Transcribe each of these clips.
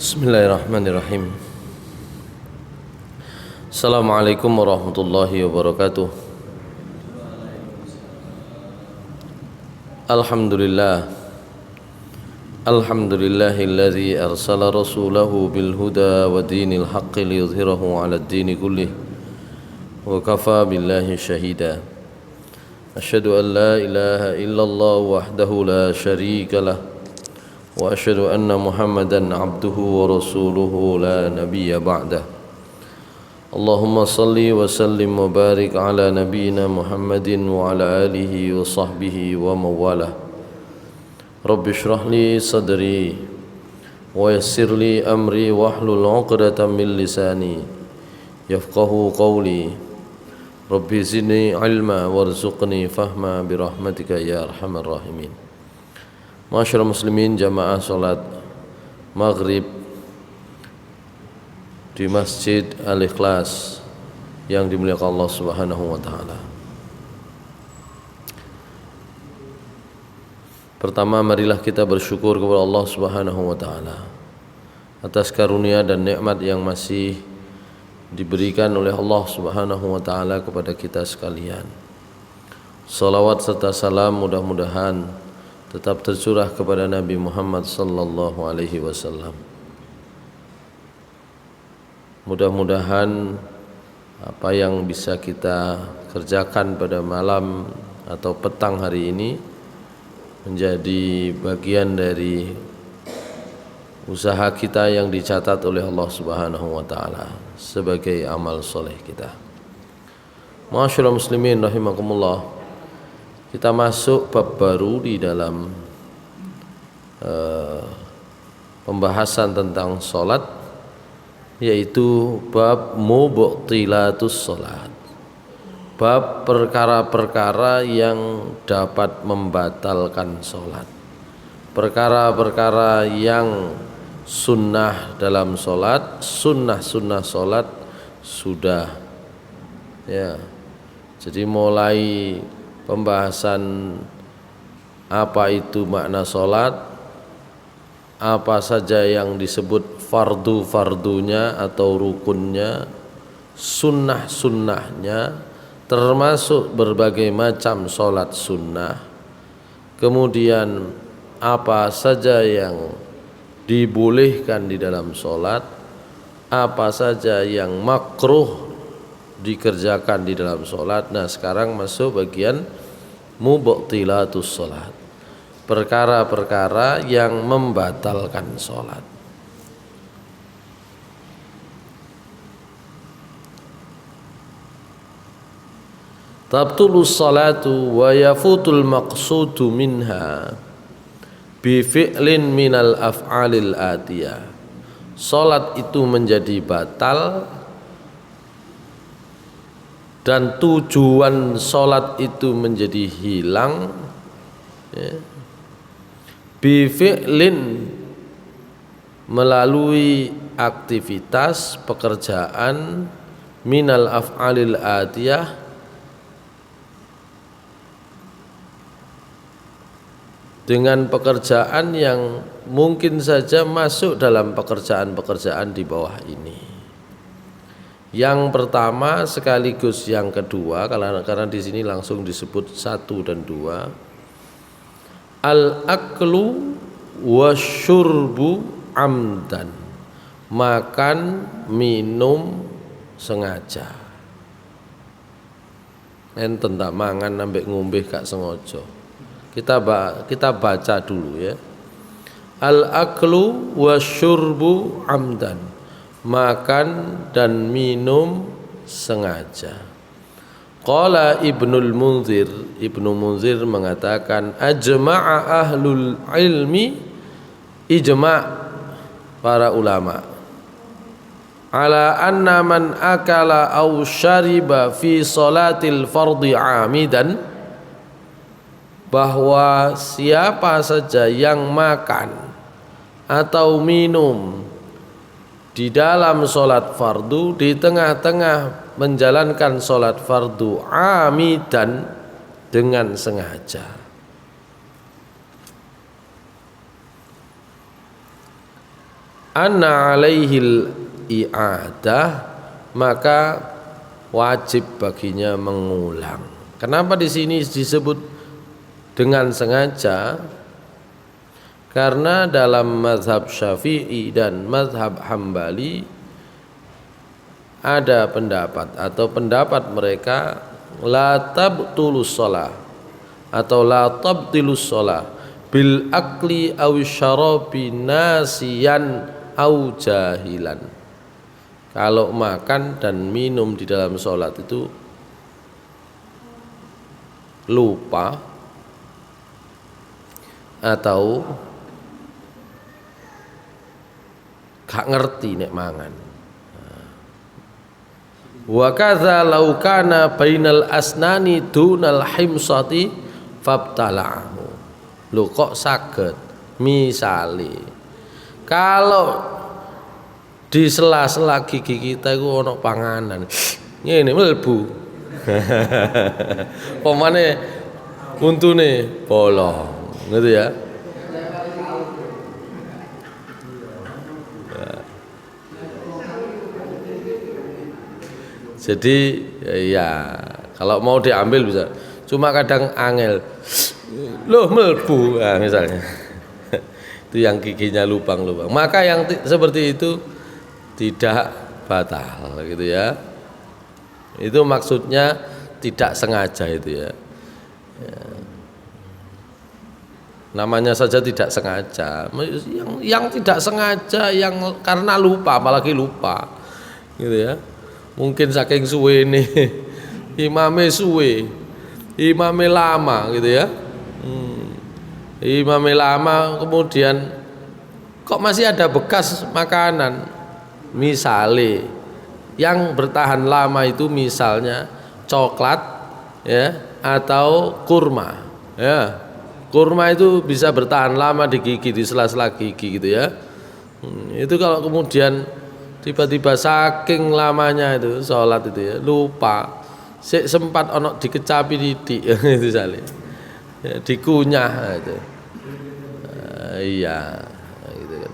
Bismillahirrahmanirrahim. Assalamualaikum warahmatullahi wabarakatuh. Alhamdulillah. Alhamdulillahilladzi arsala rasulahu bil huda wa dinil haqqi liyudhhirahu 'alad dini kullih. Wa kafa billahi shahida. Asyhadu an la ilaha illallah wahdahu la syarika lah. Wa asyhadu anna Muhammadan abduhu wa rasuluhu la nabiyya ba'dah. Allahumma salli wa sallim wa barik ala nabiyyina Muhammadin wa ala alihi wa sahbihi wa mawalah. Rabbi shrah li sadri wa yassir li amri wahlul 'uqdatam min lisani yafqahu qawli. Rabbi zidni ilma warzuqni fahma birahmatika ya arhamar rahimin. Masyarakat muslimin, jamaah salat maghrib di Masjid Al-Ikhlas yang dimuliakan Allah Subhanahu wa taala. Pertama, marilah kita bersyukur kepada Allah Subhanahu wa taala atas karunia dan nikmat yang masih diberikan oleh Allah Subhanahu wa taala kepada kita sekalian. Salawat serta salam mudah-mudahan tetap tercurah kepada Nabi Muhammad sallallahu alaihi wasallam. Mudah-mudahan apa yang bisa kita kerjakan pada malam atau petang hari ini menjadi bagian dari usaha kita yang dicatat oleh Allah Subhanahu wa taala sebagai amal soleh kita. Ma'asyiral muslimin rahimakumullah. Kita masuk bab baru di dalam pembahasan tentang solat, yaitu bab mubtilatus solat, bab perkara-perkara yang dapat membatalkan solat, perkara-perkara yang sunnah dalam solat, sunnah-sunnah solat sudah ya. Jadi mulai pembahasan apa itu makna solat, apa saja yang disebut fardu-fardunya atau rukunnya, sunnah-sunnahnya, termasuk berbagai macam solat sunnah. Kemudian apa saja yang dibolehkan di dalam solat, apa saja yang makruh dikerjakan di dalam solat. Nah, sekarang masuk bagian mubtilatus solat, perkara-perkara yang membatalkan solat. Tabtulus salatu wa yafutul maqsudu minha bi fi'lin minal af'alil atiyah. Solat itu menjadi batal dan tujuan solat itu menjadi hilang ya, bi fi'lin, melalui aktivitas pekerjaan, minal af'alil atiyah, dengan pekerjaan yang mungkin saja masuk dalam pekerjaan-pekerjaan di bawah ini. Yang pertama sekaligus yang kedua, karena di sini langsung disebut satu dan dua. Al-aklu wasyurbu amdan, makan minum sengaja. Enten tak mangan ambek ngombe gak sengaja. Kita baca dulu ya. Al-aklu wasyurbu amdan, makan dan minum sengaja. Qala Ibnul Munzir mengatakan ajma'a ahlul ilmi, ijma' para ulama, ala anna man akala aw syariba fi salatil fardhi amidan, bahwa siapa saja yang makan atau minum di dalam solat fardu, di tengah-tengah menjalankan solat fardu amidan, dengan sengaja, anna alaihil i'adah, maka wajib baginya mengulang. Kenapa di sini disebut dengan sengaja? Karena dalam mazhab Syafi'i dan mazhab Hambali ada pendapat atau pendapat mereka la tabtulus shalah atau la tabtilus shalah bil akli aw syarabi nasiyan aw jahilan. Kalau makan dan minum di dalam sholat itu lupa atau gak ngerti nek mangan. Wa kadza law kana bainal asnani dunal himsati fabtala'ahu. Lho kok saged misale kalau di sela-sela gigi kita iku ana panganan ngene mlebu pemane untune bolong gitu ya. Jadi ya kalau mau diambil bisa, cuma kadang angel loh melbu misalnya itu yang giginya lubang-lubang, maka yang seperti itu tidak batal gitu ya. Itu maksudnya tidak sengaja itu ya. Namanya saja tidak sengaja. Yang tidak sengaja, yang karena lupa, apalagi lupa gitu ya. Mungkin saking suwe nih imame suwe, imame lama gitu ya. Imame lama kemudian kok masih ada bekas makanan, misale yang bertahan lama itu misalnya coklat ya atau kurma ya. Kurma itu bisa bertahan lama di gigi, di sela-sela gigi gitu ya. Itu kalau kemudian tiba-tiba saking lamanya itu sholat itu ya lupa, sempat ono dikecapi didik itu sale ya, dikunyah itu iya gitu kan.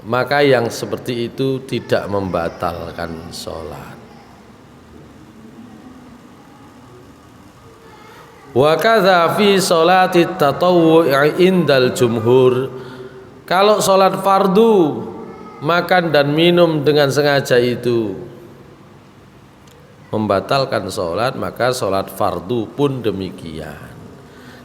Maka yang seperti itu tidak membatalkan sholat. Wa kadza fi sholati tatawwu'i indal jumhur. Kalau sholat fardu makan dan minum dengan sengaja itu membatalkan sholat, maka sholat fardu pun demikian.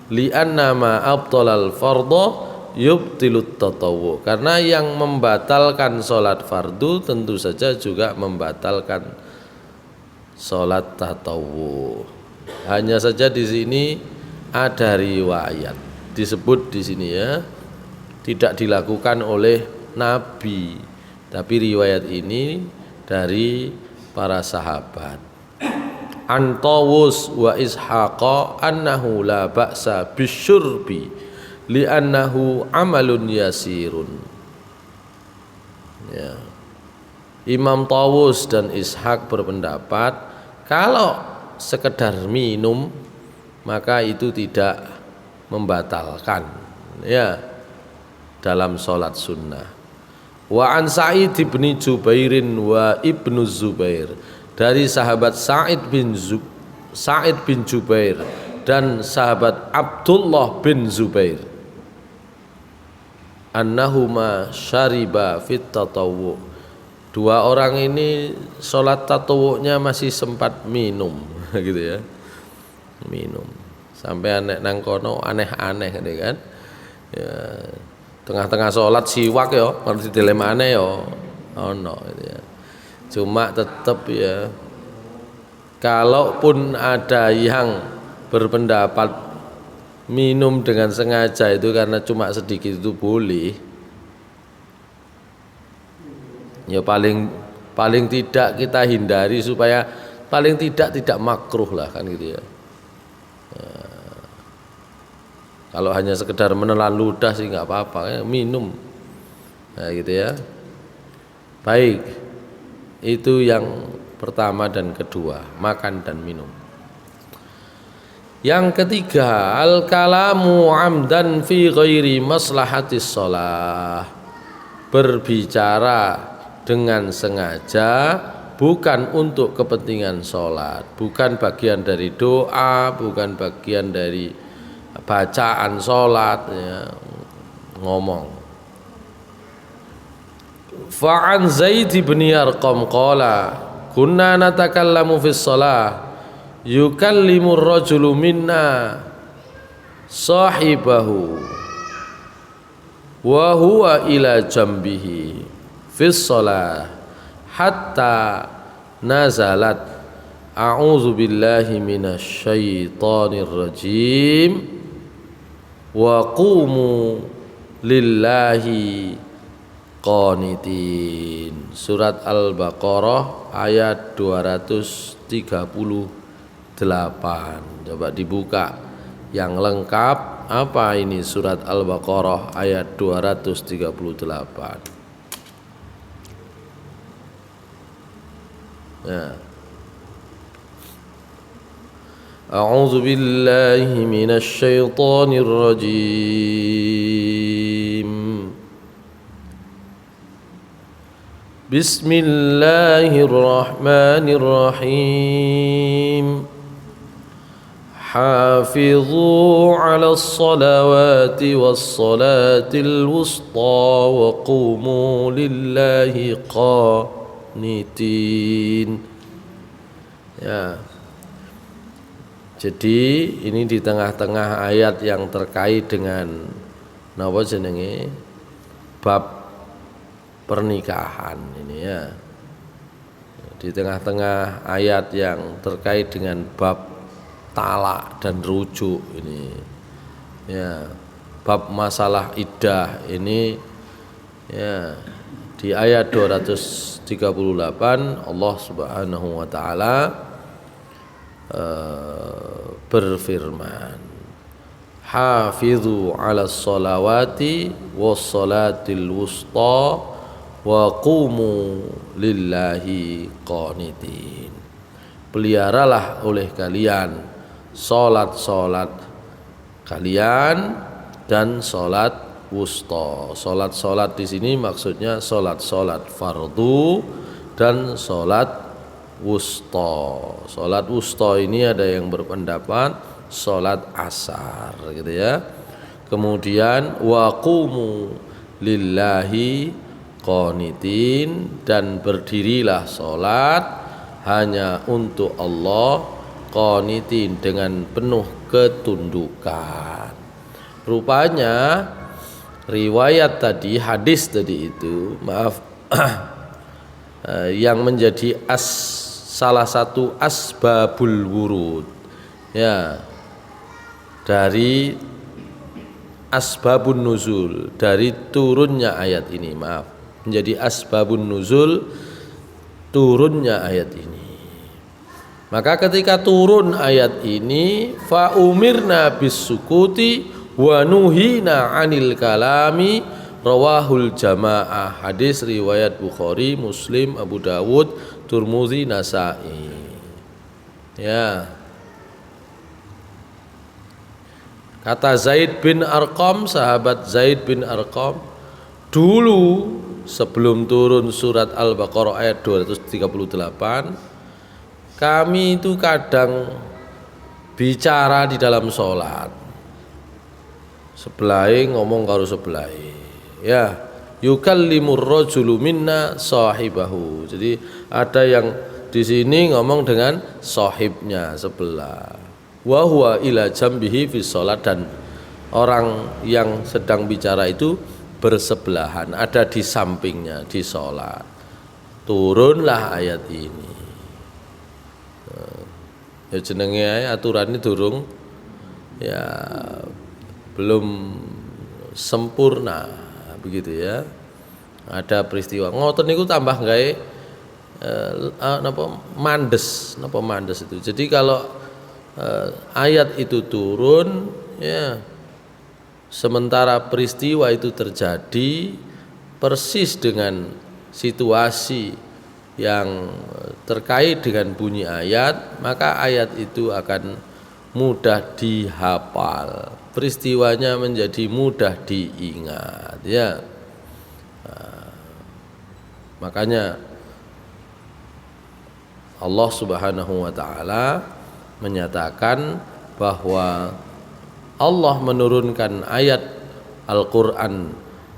Li'anna ma abtalal fardhu yubtilut tatawwu. Karena yang membatalkan sholat fardu tentu saja juga membatalkan sholat tatawwu. Hanya saja di sini ada riwayat disebut di sini ya, tidak dilakukan oleh Nabi, tapi riwayat ini dari para sahabat. Antawus wa ishaqa annahu la ba'sa bisyurbi li'annahu amalun yasirun ya. Imam Tawus dan Ishaq berpendapat kalau sekedar minum maka itu tidak membatalkan ya dalam sholat sunnah. Wa an Sa'id bin Jubairin wa Ibnu Zubair, dari sahabat Sa'id bin Jubair dan sahabat Abdullah bin Zubair, annahuma syariba fit tatawwu. Dua orang ini sholat tatawunya masih sempat minum gitu ya, minum sampai anek nang kono aneh-aneh gitu kan ya. Tengah-tengah sholat siwak ya, harus dilemane ya, ono gitu ya. Cuma tetap ya, kalaupun ada yang berpendapat minum dengan sengaja itu karena cuma sedikit itu boleh, ya paling tidak kita hindari supaya paling tidak makruh lah kan gitu ya. Kalau hanya sekedar menelan ludah sih nggak apa-apa, minum, nah gitu ya. Baik, itu yang pertama dan kedua, makan dan minum. Yang ketiga, al-kalamu amdan fi ghairi maslahatis shalah. Berbicara dengan sengaja bukan untuk kepentingan sholat, bukan bagian dari doa, bukan bagian dari bacaan sholat, ya, ngomong. Fa'an Zaid bin Arqam qala kunna natakallamu fis shalah yukallimur rajulu minna sahibahu wa huwa ila jambihi fis shalah hatta nazalat a'udzu billahi minasy syaithanir rajim wa qumu lillahi qanitin. Surat Al-Baqarah ayat 238. Coba dibuka yang lengkap. Apa ini surat Al-Baqarah ayat 238? Ya. A'udzu billahi minasy syaithanir rajim. Bismillahirrahmanirrahim. Hafizu 'alas salawati was salatil wusta wa qumu lillahi qanitin. Ya. Jadi ini di tengah-tengah ayat yang terkait dengan napa jenenge bab pernikahan ini, ya. Di tengah-tengah ayat yang terkait dengan bab talak dan rujuk ini, ya, bab masalah iddah ini, ya, di ayat 238 Allah Subhanahu wa taala berfirman, hafizu 'alas salawati was salatil wusta wa qumu lillahi qanitin. Peliharalah oleh kalian salat-salat kalian dan salat wusta. Salat-salat di sini maksudnya salat-salat fardu dan salat wusta. Salat wusta ini ada yang berpendapat salat asar, gitu ya. Kemudian wa qumu lillahi qanitin, dan berdirilah salat hanya untuk Allah, qanitin, dengan penuh ketundukan. Rupanya riwayat tadi, hadis tadi itu, maaf, yang menjadi salah satu asbabul wurud, ya, dari asbabun nuzul, dari turunnya ayat ini, maaf, menjadi asbabun nuzul turunnya ayat ini. Maka ketika turun ayat ini, fa umirna bisukuti wa nuhina 'anil kalami, rawahul jamaah. Hadis riwayat Bukhari, Muslim, Abu Dawud, Tirmidzi, Nasa'i. Ya. Kata Zaid bin Arqam, sahabat Zaid bin Arqam, dulu sebelum turun surat Al-Baqarah ayat 238, kami itu kadang bicara di dalam sholat, sebelai ngomong karo sebelai, ya, yukallimur rajulu minna sahibahu. Jadi ada yang di sini ngomong dengan sahibnya sebelah, wa huwa ila jambihi fi sholat, dan orang yang sedang bicara itu bersebelahan, ada di sampingnya di sholat. Turunlah ayat ini. Ya jenenge aturan ini durung, ya, belum sempurna, begitu ya. Ada peristiwa ngoten niku tambah gawe mandes itu. Jadi kalau ayat itu turun, ya, sementara peristiwa itu terjadi persis dengan situasi yang terkait dengan bunyi ayat, maka ayat itu akan mudah dihafal, peristiwanya menjadi mudah diingat, ya. Makanya Allah Subhanahu wa taala menyatakan bahwa Allah menurunkan ayat Al-Qur'an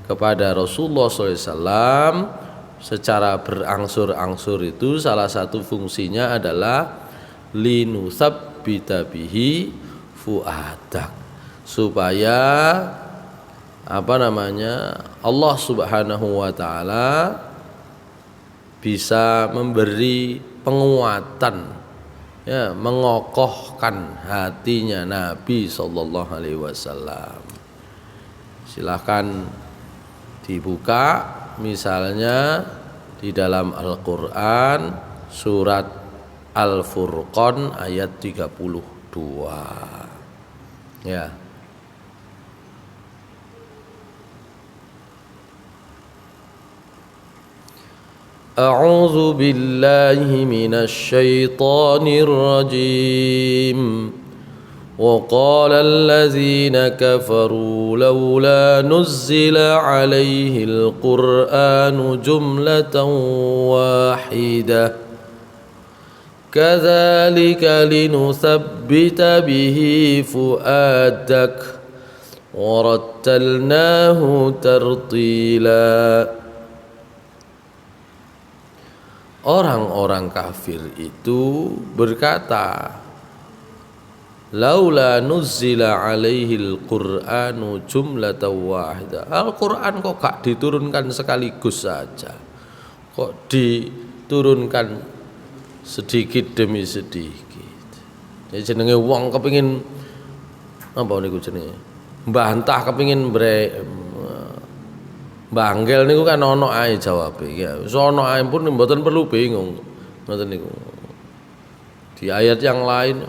kepada Rasulullah SAW secara berangsur-angsur. Itu salah satu fungsinya adalah linusabbita bihi fuadak, supaya Allah Subhanahu wa taala bisa memberi penguatan, ya, mengokohkan hatinya Nabi sallallahu alaihi wasallam. Silahkan dibuka misalnya di dalam Al-Qur'an surat Al-Furqan ayat 32. Ya. A'udzu billahi minasy syaithanir rajim. Wa qala allazina kafaru laula nuzzila 'alaihil qur'anu jumlatan wahidah kadzalika linusabbita bihi fuadak wa rattalnahu tartila. Orang-orang kafir itu berkata, laula nuzzila alaihil qur'anu jumlatan wahidah. Al-Qur'an kok gak diturunkan sekaligus saja, kok diturunkan sedikit demi sedikit. Jadi jenenge wong kepengin apa niku jenenge, mbantah kepengin Banggel niku kan ono ae jawabe, ya. Ono ae pun mboten perlu bingung. Ngoten niku. Di ayat yang lain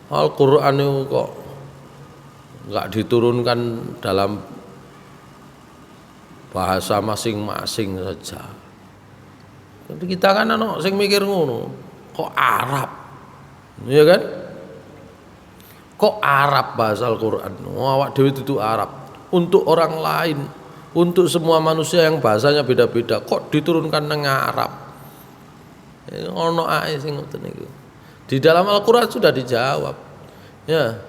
Al-Qur'an niku kok enggak diturunkan dalam bahasa masing-masing saja. Tapi kita kan ono sing mikir ngono, kok Arab. Iya kan? Kok Arab bahasa Al-Qur'an? Awak dhewe itu Arab. Untuk orang lain, untuk semua manusia yang bahasanya beda-beda, kok diturunkan nang Arab? Ono ae sing ngoten niku. Di dalam Al-Qur'an sudah dijawab. Ya.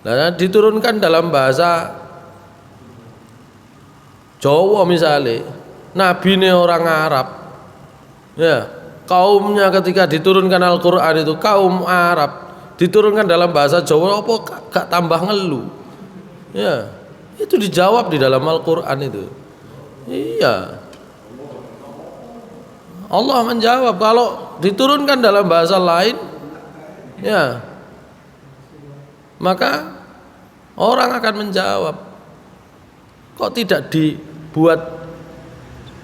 Nah, diturunkan dalam bahasa Jawa misalnya, nabine orang Arab. Ya, kaumnya ketika diturunkan Al-Qur'an itu kaum Arab, diturunkan dalam bahasa Jawa, apa gak tambah ngeluh? Ya. Itu dijawab di dalam Al-Qur'an itu. Iya. Allah menjawab. Kalau diturunkan dalam bahasa lain, ya, maka orang akan menjawab. Kok tidak dibuat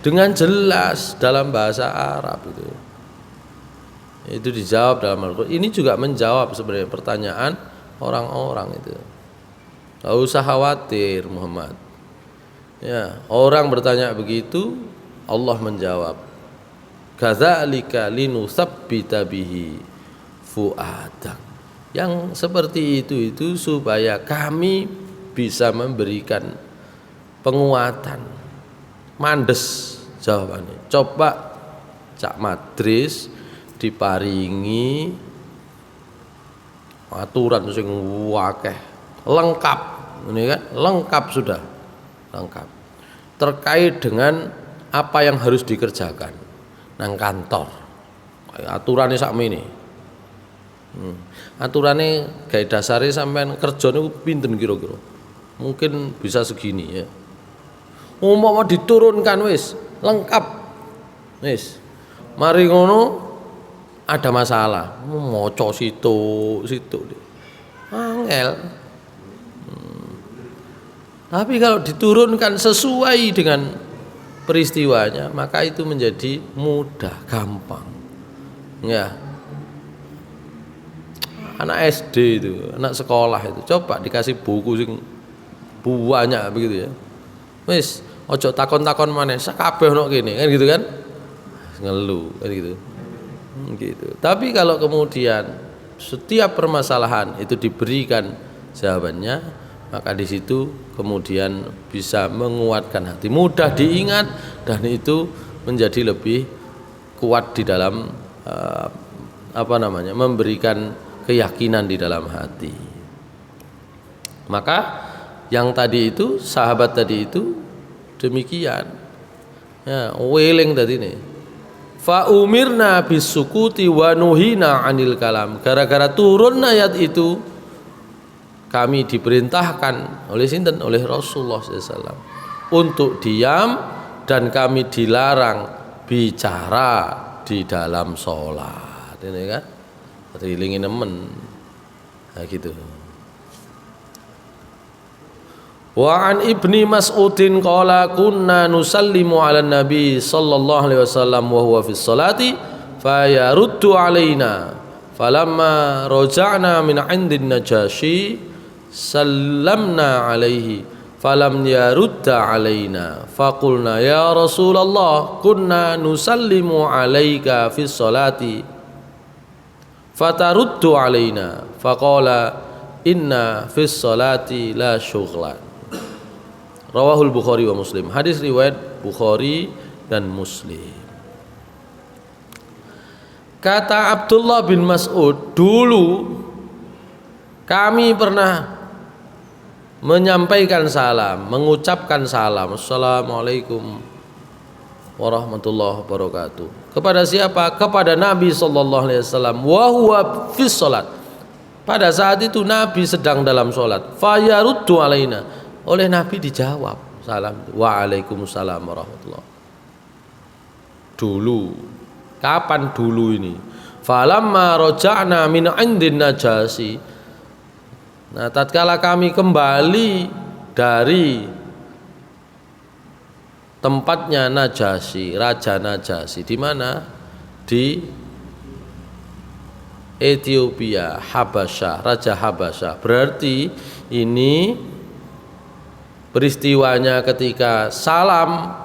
dengan jelas dalam bahasa Arab itu? Itu dijawab dalam Al-Qur'an. Ini juga menjawab sebenarnya pertanyaan orang-orang itu. Gak usah khawatir Muhammad. Ya, orang bertanya begitu, Allah menjawab. Kadzalika linusabbita bihi fuadak. Yang seperti itu supaya kami bisa memberikan penguatan. Mandes jawabannya. Coba Cak Madris diparingi aturan sing wakeh, lengkap, ini kan lengkap, sudah lengkap terkait dengan apa yang harus dikerjakan nang kantor. Aturannya sakmene. Aturannya gawe dasare sampean kerja niku pinten kira-kira? Mungkin bisa segini, ya. Umpama diturunkan wis lengkap. Wis. Mari ngono ada masalah, maca situ. Angel. Tapi kalau diturunkan sesuai dengan peristiwanya, maka itu menjadi mudah, gampang. Ya. Anak SD itu, anak sekolah itu, coba dikasih buku sing banyak begitu, ya. Wis, ojo takon-takon maneh, sakabeh ono kene, kan gitu kan? Ngeluh kan gitu. Gitu. Tapi kalau kemudian setiap permasalahan itu diberikan jawabannya, maka di situ kemudian bisa menguatkan hati, mudah diingat, dan itu menjadi lebih kuat di dalam memberikan keyakinan di dalam hati. Maka yang tadi itu, sahabat tadi itu demikian, ya, weling tadi nih. Fa umirna bisukuti wa nuhina anil kalam. Gara-gara turun ayat itu, kami diperintahkan oleh sinten, oleh Rasulullah SAW untuk diam, dan kami dilarang bicara di dalam sholat. Ini kan rilingin nemen, nah, gitu. Wa an Ibni Mas'udin qala kunna nusallimu ala nabi sallallahu alaihi wasallam wa huwa fi sholati fayaruddu alaina falamma raja'na min 'indin najashi sallamna alaihi falam yarudda alaina faqulna ya Rasulullah kunna nusallimu alaika fi sholati fataruddu alaina faqala inna fi sholati la syughlan. Rawahul Bukhari wa Muslim. Hadis riwayat Bukhari dan Muslim. Kata Abdullah bin Mas'ud, dulu kami pernah menyampaikan salam, mengucapkan salam, assalamualaikum warahmatullahi wabarakatuh. Kepada siapa? Kepada Nabi sallallahu alaihi wasallam. Wa huwa fis salat. Pada saat itu Nabi sedang dalam salat. Fayaruddu alaina. Oleh Nabi dijawab salam. Waalaikumsalam warahmatullahi. Dulu. Kapan dulu ini? Falamma raja'na min 'indin najasi. Nah, tatkala kami kembali dari tempatnya Najasyi, Raja Najasyi, di mana? Di Ethiopia, Habasyah, Raja Habasyah. Berarti ini peristiwanya ketika salam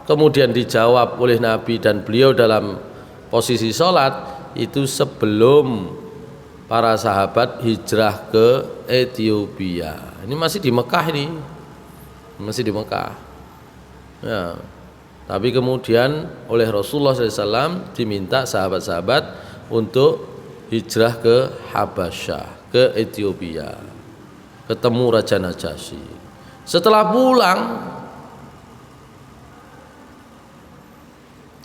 kemudian dijawab oleh Nabi dan beliau dalam posisi sholat, itu sebelum para sahabat hijrah ke Ethiopia. Ini masih di Mekah ini, masih di Mekah. Ya. Tapi kemudian oleh Rasulullah SAW diminta sahabat-sahabat untuk hijrah ke Habasyah, ke Ethiopia, ketemu Raja Najasyi. Setelah pulang,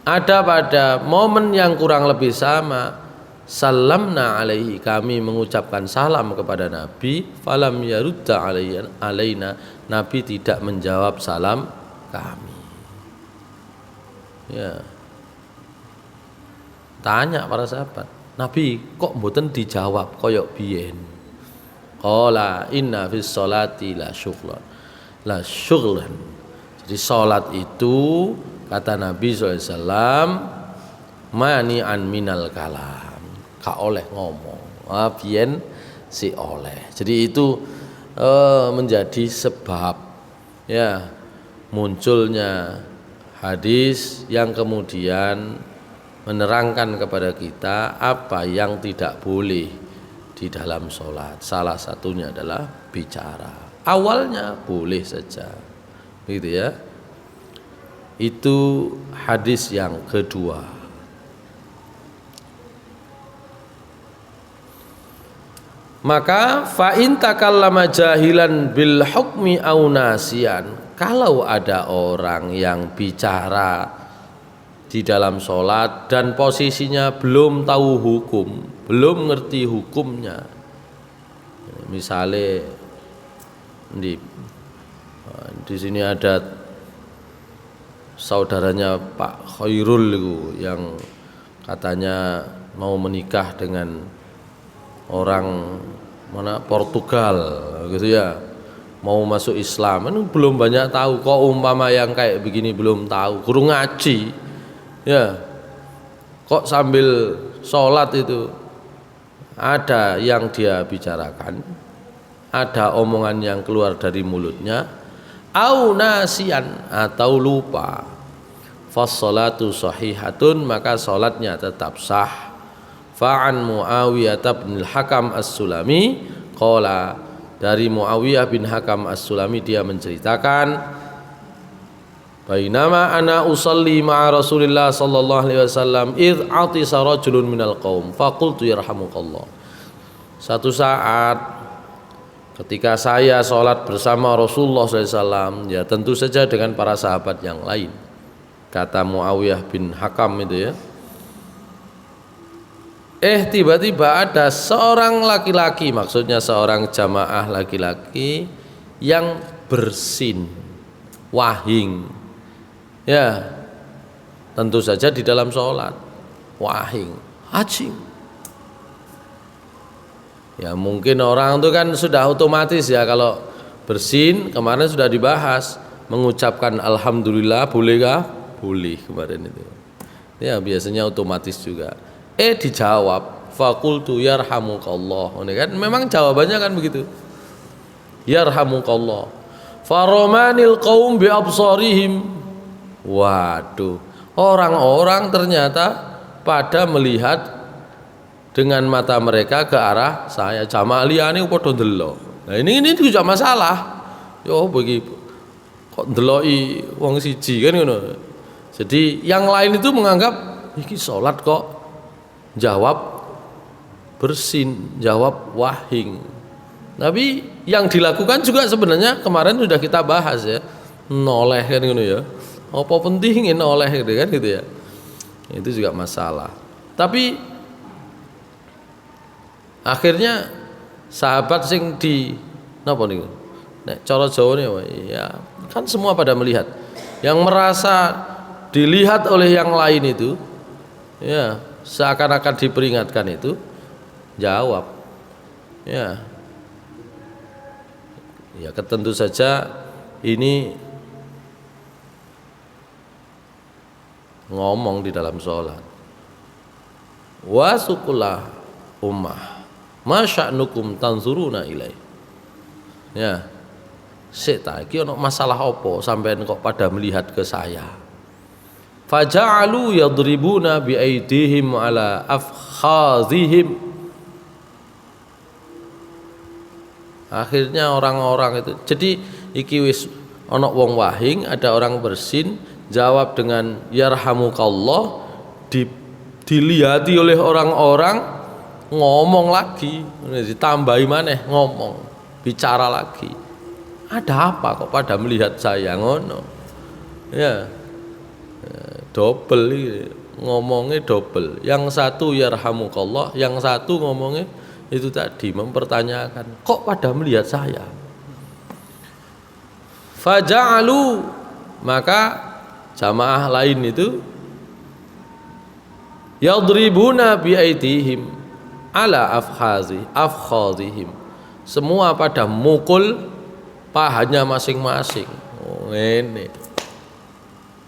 ada pada momen yang kurang lebih sama, salamna alaihi, kami mengucapkan salam kepada Nabi, falam yarudda alaina, Nabi tidak menjawab salam kami. Ya. Tanya para sahabat, Nabi kok mboten dijawab koyok biyen? Qala inna fis sholati la syughlan. La syughlan. Jadi salat itu kata Nabi SAW mani'an minal kalam, gak oleh ngomong, biyen si oleh. Jadi itu menjadi sebab ya munculnya hadis yang kemudian menerangkan kepada kita apa yang tidak boleh di dalam sholat. Salah satunya adalah bicara. Awalnya boleh saja, gitu ya. Itu hadis yang kedua. Maka fa in takallama jahilan bil hukmi au nasiyan, kalau ada orang yang bicara di dalam sholat dan posisinya belum tahu hukum, belum ngerti hukumnya, misalnya di sini ada saudaranya Pak Khairul itu yang katanya mau menikah dengan orang mana Portugal gitu ya, mau masuk Islam, ini belum banyak tahu. Kok umpama yang kayak begini belum tahu, guru ngaji ya, kok sambil sholat itu ada yang dia bicarakan, ada omongan yang keluar dari mulutnya, au nasian, atau lupa, fassalatu sahihatun, maka sholatnya tetap sah. Fa'an Muawiyah bin Hakam As-Sulami qala, dari Muawiyah bin Hakam As-Sulami dia menceritakan, bainama ana usalli ma'a Rasulillah sallallahu alaihi wasallam id atisa rajulun minal qaum faqultu yarhamukallah. Satu saat ketika saya sholat bersama Rasulullah SAW, ya tentu saja dengan para sahabat yang lain, kata Muawiyah bin Hakam itu ya, tiba-tiba ada seorang laki-laki, maksudnya seorang jamaah laki-laki yang bersin, wahing, ya tentu saja di dalam sholat, wahing, hajing. Ya mungkin orang itu kan sudah otomatis ya, kalau bersin kemarin sudah dibahas, mengucapkan alhamdulillah bolehkah? Boleh kemarin itu. Ya biasanya otomatis juga. Dijawab faqultu yarhamukallah. Ini kan memang jawabannya kan begitu. Yarhamukallah. Faromanil qaum bi absarihim. Waduh, orang-orang ternyata pada melihat dengan mata mereka ke arah saya. Jamaah liyane padha ndelok. Nah ini juga masalah. Yo begitu. Kok ndeloki wong siji kan ngono. Jadi yang lain itu menganggap iki salat kok jawab bersin, jawab wahing. Tapi yang dilakukan juga sebenarnya kemarin sudah kita bahas ya. Noleh kan ngono ya. Apa pentingin noleh gitu kan gitu ya. Itu juga masalah. Tapi akhirnya sahabat sing di napa niku? Nek cara Jawane ya kan semua pada melihat. Yang merasa dilihat oleh yang lain itu ya seakan-akan diperingatkan itu jawab. Ya. Ya tentu saja ini ngomong di dalam sholat. Wasukulah ummah masya'nukum tanzuruna ilai. Ya. Sik ta iki ana masalah apa sampean kok pada melihat ke saya. Faja'alu yadribuna bi aidihim ala afkhazihim. Akhirnya orang-orang itu, jadi iki wis ana wong wahing, ada orang bersin, jawab dengan yarhamukallah, dilihati oleh orang-orang, ngomong lagi, ditambahi maneh ngomong, bicara lagi. Ada apa kok pada melihat saya ngono? Ya. Double ngomongnya double. Yang satu yarhamukallah, yang satu ngomongnya itu tadi mempertanyakan, kok pada melihat saya? Faja'alu, maka jamaah lain itu yadribuna bi aidihim ala afkhazihim. Semua pada mukul pahanya masing-masing. Oh, ini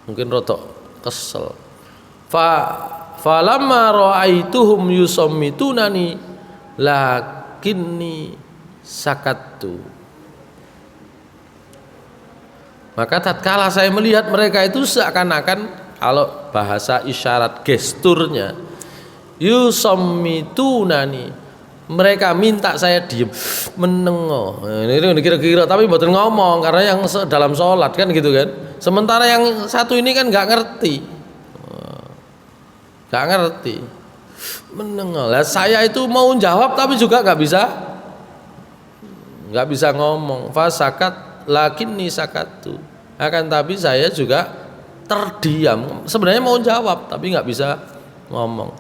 mungkin rotok kesel. Falamma ra'aituhum yusammitunani lakinni sakattu. Maka tatkala saya melihat mereka itu seakan-akan, kalau bahasa isyarat gesturnya, yusammitunani, mereka minta saya diam, menengo. Ini kira-kira tapi mboten ngomong karena yang dalam sholat kan gitu kan. Sementara yang satu ini kan nggak ngerti, menengo. Lah saya itu mau jawab tapi juga nggak bisa ngomong. Fasakat lakinni sakatu. Akan tapi saya juga terdiam. Sebenarnya mau jawab tapi nggak bisa ngomong.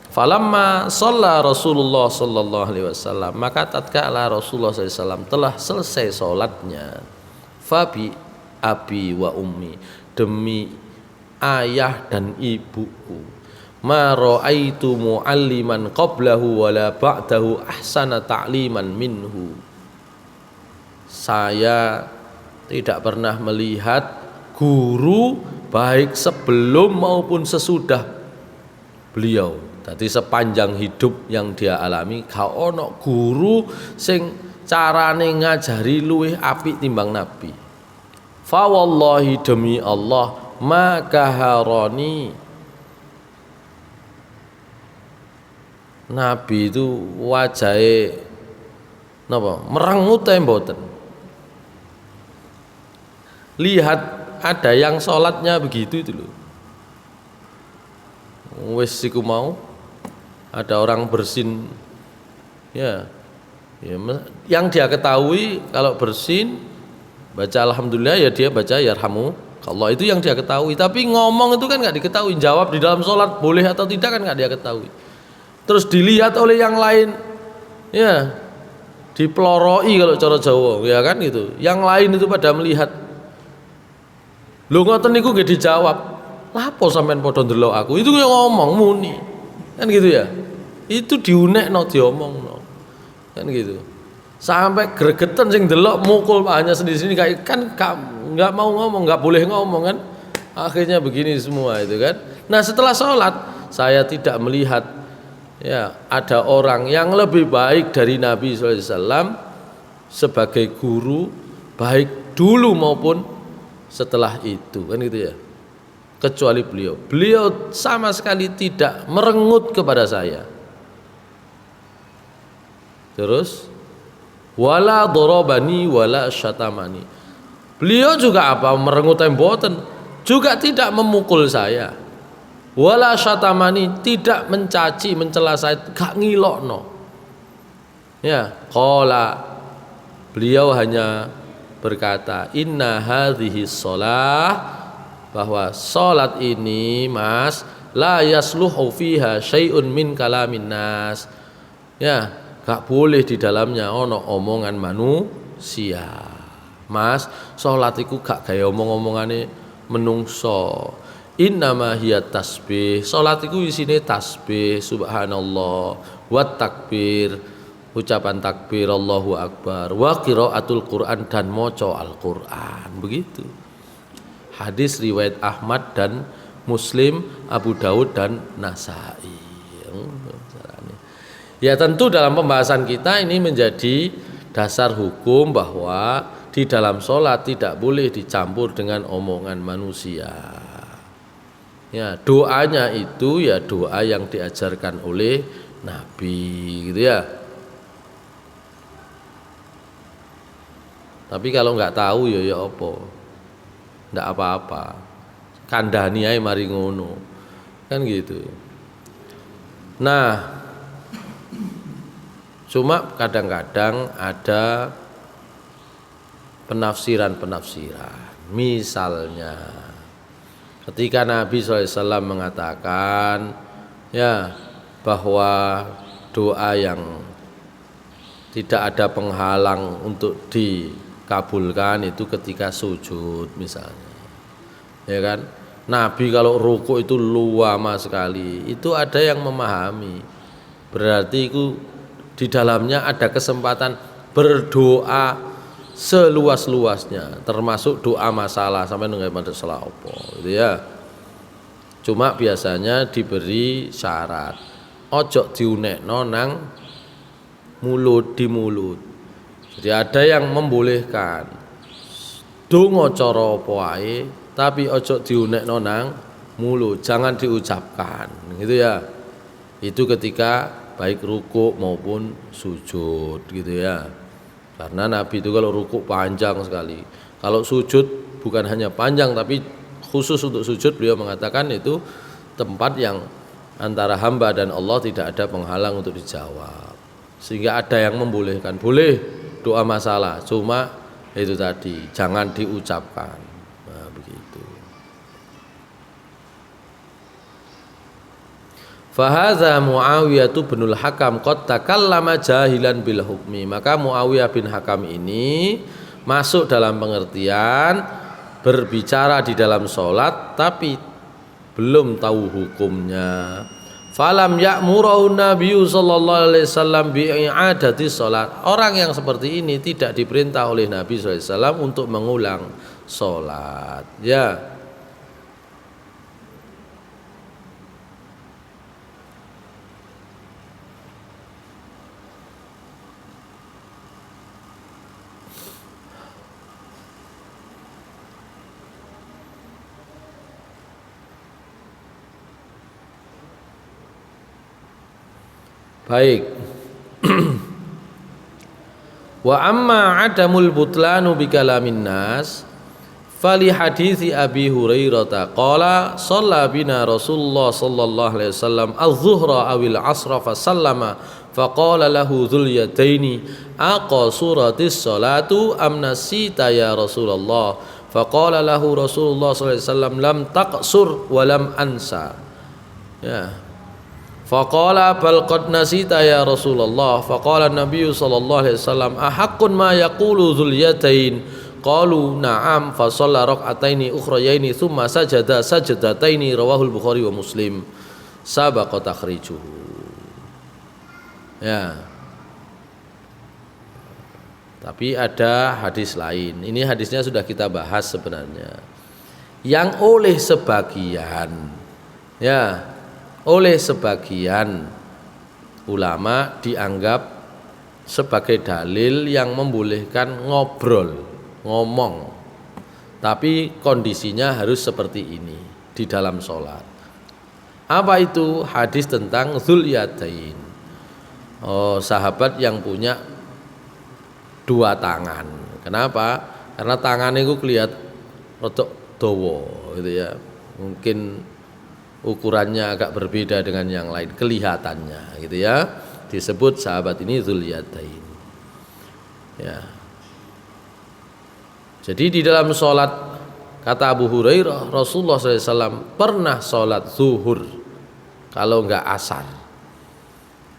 Falamma shalla Rasulullah sallallahu alaihi wasallam, maka tatkala Rasulullah sallallahu alaihi wasallam telah selesai salatnya, fabi abi wa ummi, demi ayah dan ibuku, ma raaitu mualliman qablahu wala ba'dahu ahsana ta'liman minhu. Saya tidak pernah melihat guru baik sebelum maupun sesudah beliau. Jadi sepanjang hidup yang dia alami, gak ono guru sing carane ngajari luwih apik timbang Nabi. Fa wallahi, demi Allah, maka haroni Nabi itu wajahe napa? Merengut mboten. Lihat ada yang sholatnya begitu itu loh. Wes siku mau ada orang bersin ya, yang dia ketahui kalau bersin baca alhamdulillah ya dia baca yarhamu Allah, itu yang dia ketahui. Tapi ngomong itu kan nggak diketahui, jawab di dalam sholat boleh atau tidak kan nggak dia ketahui. Terus dilihat oleh yang lain ya, dipeloroi kalau cara Jawa ya kan gitu. Yang lain itu pada melihat, lho ngoten niku nggih dijawab, lapo sampean padha ndelok aku, itu yang ngomong muni kan gitu ya. Itu diunekno diomongno kan gitu, sampai gregetan sing delok mukul hanya sendiri-sendiri kayak kan nggak mau ngomong, nggak boleh ngomong kan, akhirnya begini semua itu kan. Nah setelah sholat saya tidak melihat ya ada orang yang lebih baik dari Nabi SAW sebagai guru, baik dulu maupun setelah itu kan gitu ya, kecuali beliau sama sekali tidak merengut kepada saya. Terus wala dorobani wala syatamani, beliau juga apa merengut mboten, juga tidak memukul saya. Wala syatamani, tidak mencaci mencela saya, gak ngilokno ya. Qala, beliau hanya berkata, inna hadhihi shalah, bahwa salat ini mas la yasluhu fiha syai'un min kalamin nas ya, gak boleh di dalamnya ono omongan manusia. Mas, salat iku gak gaya omong-omongane menungso. Innama hiya tasbih, salat iku isine tasbih subhanallah, wa takbir, ucapan takbir Allahu akbar, wa qiraatul Quran, dan maca Al-Qur'an. Begitu. Hadis riwayat Ahmad dan Muslim, Abu Daud dan Nasai. Ya tentu dalam pembahasan kita ini menjadi dasar hukum bahwa di dalam sholat tidak boleh dicampur dengan omongan manusia. Ya, doanya itu ya doa yang diajarkan oleh Nabi gitu ya. Tapi kalau nggak tahu ya apa, nggak apa-apa, kandhani ae mari ngono kan gitu. Nah, cuma kadang-kadang ada penafsiran-penafsiran. Misalnya ketika Nabi SAW mengatakan ya bahwa doa yang tidak ada penghalang untuk dikabulkan itu ketika sujud misalnya, ya kan. Nabi kalau ruku itu lama sekali, itu ada yang memahami berarti itu di dalamnya ada kesempatan berdoa seluas-luasnya, termasuk doa masalah sampai nunggu pada salah apa gitu ya. Cuma biasanya diberi syarat, ojo diunekno nang mulut, di mulut. Jadi ada yang membolehkan donga cara apa wae, tapi ojo diunekno nang mulut, jangan diucapkan gitu ya. Itu ketika baik ruku maupun sujud gitu ya. Karena Nabi itu kalau ruku panjang sekali, kalau sujud bukan hanya panjang tapi khusus untuk sujud beliau mengatakan itu tempat yang antara hamba dan Allah tidak ada penghalang untuk dijawab. Sehingga ada yang membolehkan, boleh doa masalah, cuma itu tadi jangan diucapkan. Nah, begitu. Fahaza Muawiyah binul Hakam qad takallama jahilan bil hukmi. Maka Muawiyah bin Hakam ini masuk dalam pengertian berbicara di dalam sholat tapi belum tahu hukumnya. Falam ya'murahu Nabiyyu sallallahu alaihi wasallam bi'adati sholat. Orang yang seperti ini tidak diperintah oleh Nabi sallallahu alaihi wasallam untuk mengulang sholat ya. Baik. Wa amma adamul butlanu bi kalamin nas fali hadithi Abi Hurairah qala shalla bina Rasulullah sallallahu alaihi wasallam az-zuhra awil asra fa sallama fa qala lahu dzul yadaini aqasuratis salatu am nasita ya Rasulullah fa qala lahu Rasulullah sallallahu alaihi wasallam lam taqsur wa lam ansa ya faqala bal qad nasita ya Rasulullah faqala Nabi sallallahu alaihi wasallam ahaqqun ma yaqulu dzul yadain qalu na'am fa shalla rak'ataini ukhrayaini thumma sajada sajdataini rawahul Bukhari wa Muslim sabaqa takhrijuhu. Ya. Tapi ada hadis lain. Ini hadisnya sudah kita bahas sebenarnya. Yang oleh sebagian ulama dianggap sebagai dalil yang membolehkan ngomong, tapi kondisinya harus seperti ini di dalam sholat. Apa itu? Hadis tentang Dzul Yadain, sahabat yang punya dua tangan. Kenapa? Karena tangannya itu kelihatan rotok dawa gitu ya, mungkin ukurannya agak berbeda dengan yang lain kelihatannya gitu ya, disebut sahabat ini Dzul Yadain ya. Jadi di dalam sholat, kata Abu Hurairah, Rasulullah SAW pernah sholat zuhur kalau enggak asar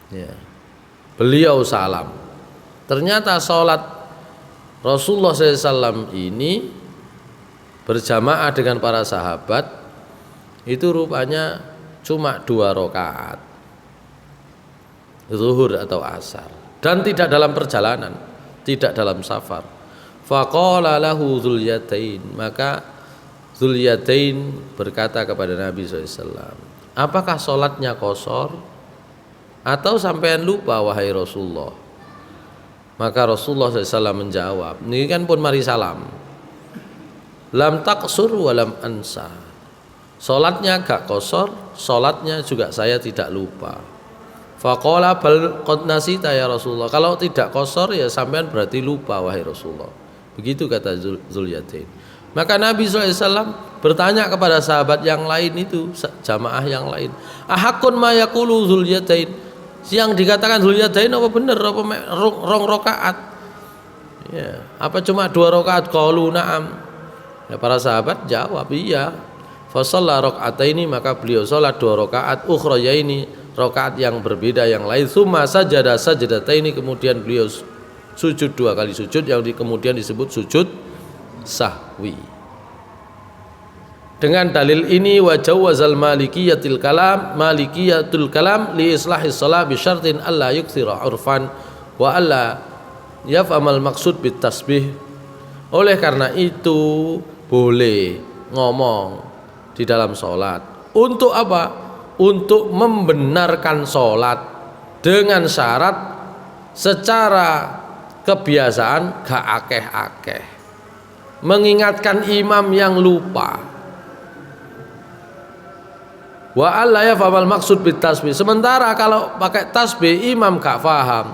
ya. Beliau salam, ternyata sholat Rasulullah SAW ini berjamaah dengan para sahabat itu rupanya cuma 2 rakaat zuhur atau asar, dan tidak dalam perjalanan, tidak dalam safar. Faqala lahu Dzul Yadain, maka Dzul Yadain berkata kepada Nabi SAW, apakah sholatnya qashar atau sampean lupa wahai Rasulullah? Maka Rasulullah SAW menjawab, ini kan pun mari salam, lam taqsur wa lam ansa. Sholatnya gak qashar, sholatnya juga saya tidak lupa. Faqala bal qad nasita ya Rasulullah. Kalau tidak qashar ya sampean berarti lupa wahai Rasulullah. Begitu kata Dzul Yadain. Maka Nabi SAW bertanya kepada sahabat yang lain itu, jamaah yang lain, ahakun ma yaqulu Dzul Yadain, yang dikatakan Dzul Yadain apa benar apa rong rakaat ya, apa cuma 2 rakaat? Qalu na'am ya, para sahabat jawab iya. Fa shalla rak'ataini, maka beliau salat 2 rakaat ukhrayaini, rakaat yang berbeda yang lain. Tsumma sajada sajdataini, kemudian beliau sujud 2 kali sujud yang kemudian disebut sujud sahwi. Dengan dalil ini wa jawazal malikiyatul kalam li islahis shalah bi syartin alla yukthira urfan wa alla yafhamal maqsud bit tasbih. Oleh karena itu boleh ngomong di dalam sholat. Untuk apa? Untuk membenarkan sholat dengan syarat secara kebiasaan gak akeh-akeh, mengingatkan imam yang lupa. Wa alla yafhamal maksud bit tasbih. Sementara kalau pakai tasbih imam gak paham,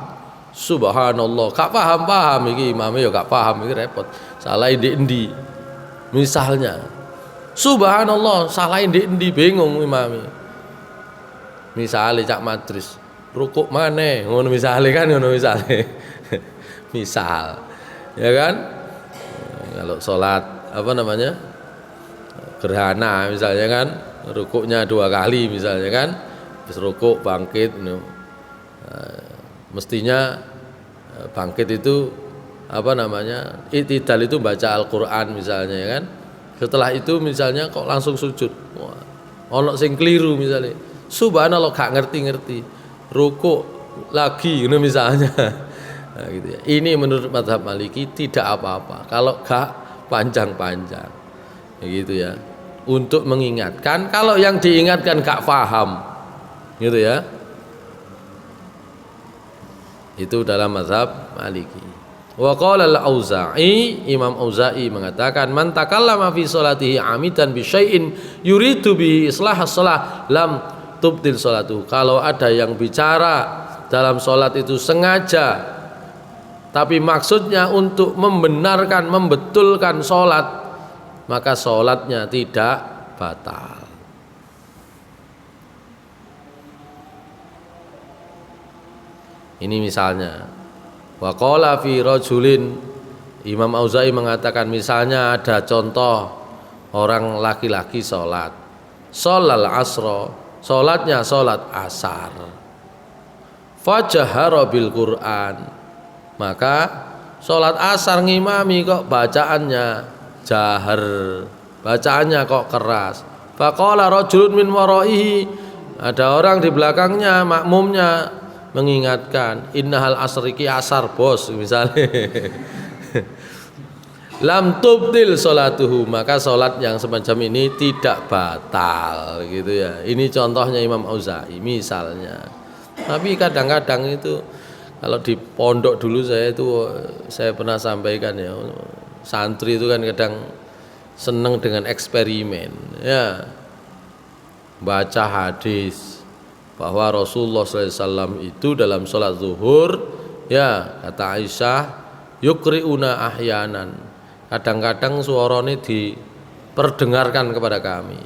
subhanallah, gak paham iki imamnya ya gak paham, iki repot. Salah endi misalnya, subhanallah, salah endi bingung imamnya. Misale cak madris, rukuk maneh, ngono misale kan, ngono misale. Misal, ya kan? Kalau sholat apa namanya? Gerhana misalnya kan, rukuknya 2 kali misalnya kan, terus rukuk bangkit, mestinya bangkit itu apa namanya? I'tidal itu baca Al-Qur'an misalnya ya kan. Setelah itu misalnya kok langsung sujud, ono sing keliru misalnya, subhanallah gak ngerti, rukuk lagi, gitu misalnya. Nah, gitu ya. Ini menurut mazhab Maliki tidak apa-apa kalau gak panjang-panjang, gitu ya. Untuk mengingatkan, kalau yang diingatkan gak paham, gitu ya. Itu dalam mazhab Maliki. Wa qala al-Auza'i, Imam Auza'i mengatakan, man takallama fi sholatihi amidan bi syai'in yuridu bi islah as-shalah lam tubtil sholatuhu. Kalau ada yang bicara dalam sholat itu sengaja, tapi maksudnya untuk membenarkan, membetulkan sholat, maka sholatnya tidak batal. Ini misalnya, wa qala fi rajulin, Imam Auza'i mengatakan misalnya ada contoh orang laki-laki sholat, sholal asro, sholatnya sholat asar, fajahara bil Qur'an, maka sholat asar ngimami kok bacaannya jahar, bacaannya kok keras. Faqala rajulun min waraihi, ada orang di belakangnya, makmumnya mengingatkan, innahal asriki asar bos misalnya. Lam tubtil sholatuhu, maka sholat yang semacam ini tidak batal gitu ya. Ini contohnya Imam Auza'i misalnya. Tapi kadang-kadang itu kalau di pondok dulu saya pernah sampaikan ya, santri itu kan kadang seneng dengan eksperimen ya, baca hadis bahwa Rasulullah SAW itu dalam sholat zuhur ya, kata Aisyah, yukri'una ahyanan, kadang-kadang suaranya diperdengarkan kepada kami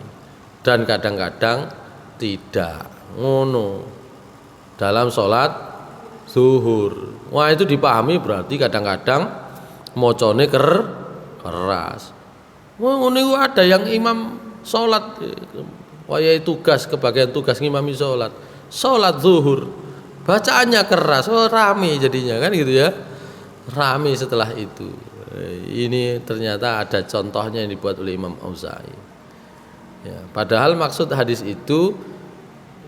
dan kadang-kadang tidak, ngono dalam sholat zuhur. Wah, itu dipahami berarti kadang-kadang mocone keras. Wah, ngono ada yang imam sholat wayai tugas, kebagian tugas ngimami sholat zuhur, bacaannya keras, rame jadinya kan gitu ya, rame setelah itu. Ini ternyata ada contohnya yang dibuat oleh Imam Auza'i ya, padahal maksud hadis itu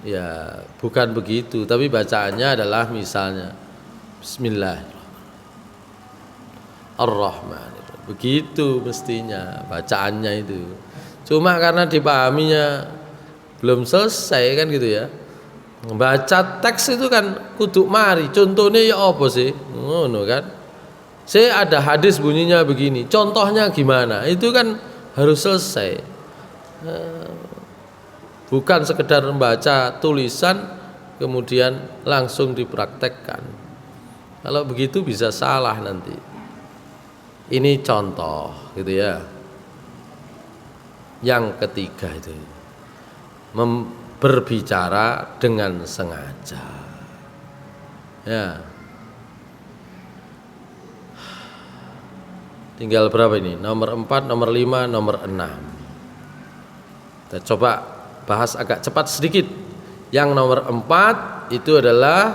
ya bukan begitu, tapi bacaannya adalah misalnya Bismillahirrahmanirrahim, begitu mestinya bacaannya itu. Cuma karena dipahaminya belum selesai kan gitu ya, baca teks itu kan kudu mari, contohnya ya apa sih, ngono kan. Saya ada hadis bunyinya begini, contohnya gimana, itu kan harus selesai, bukan sekedar membaca tulisan kemudian langsung dipraktekkan. Kalau begitu bisa salah nanti. Ini contoh gitu ya. Yang ketiga itu berbicara dengan sengaja ya. Tinggal berapa ini? Nomor 4, nomor 5, nomor 6. Kita coba bahas agak cepat sedikit. Yang nomor 4 itu adalah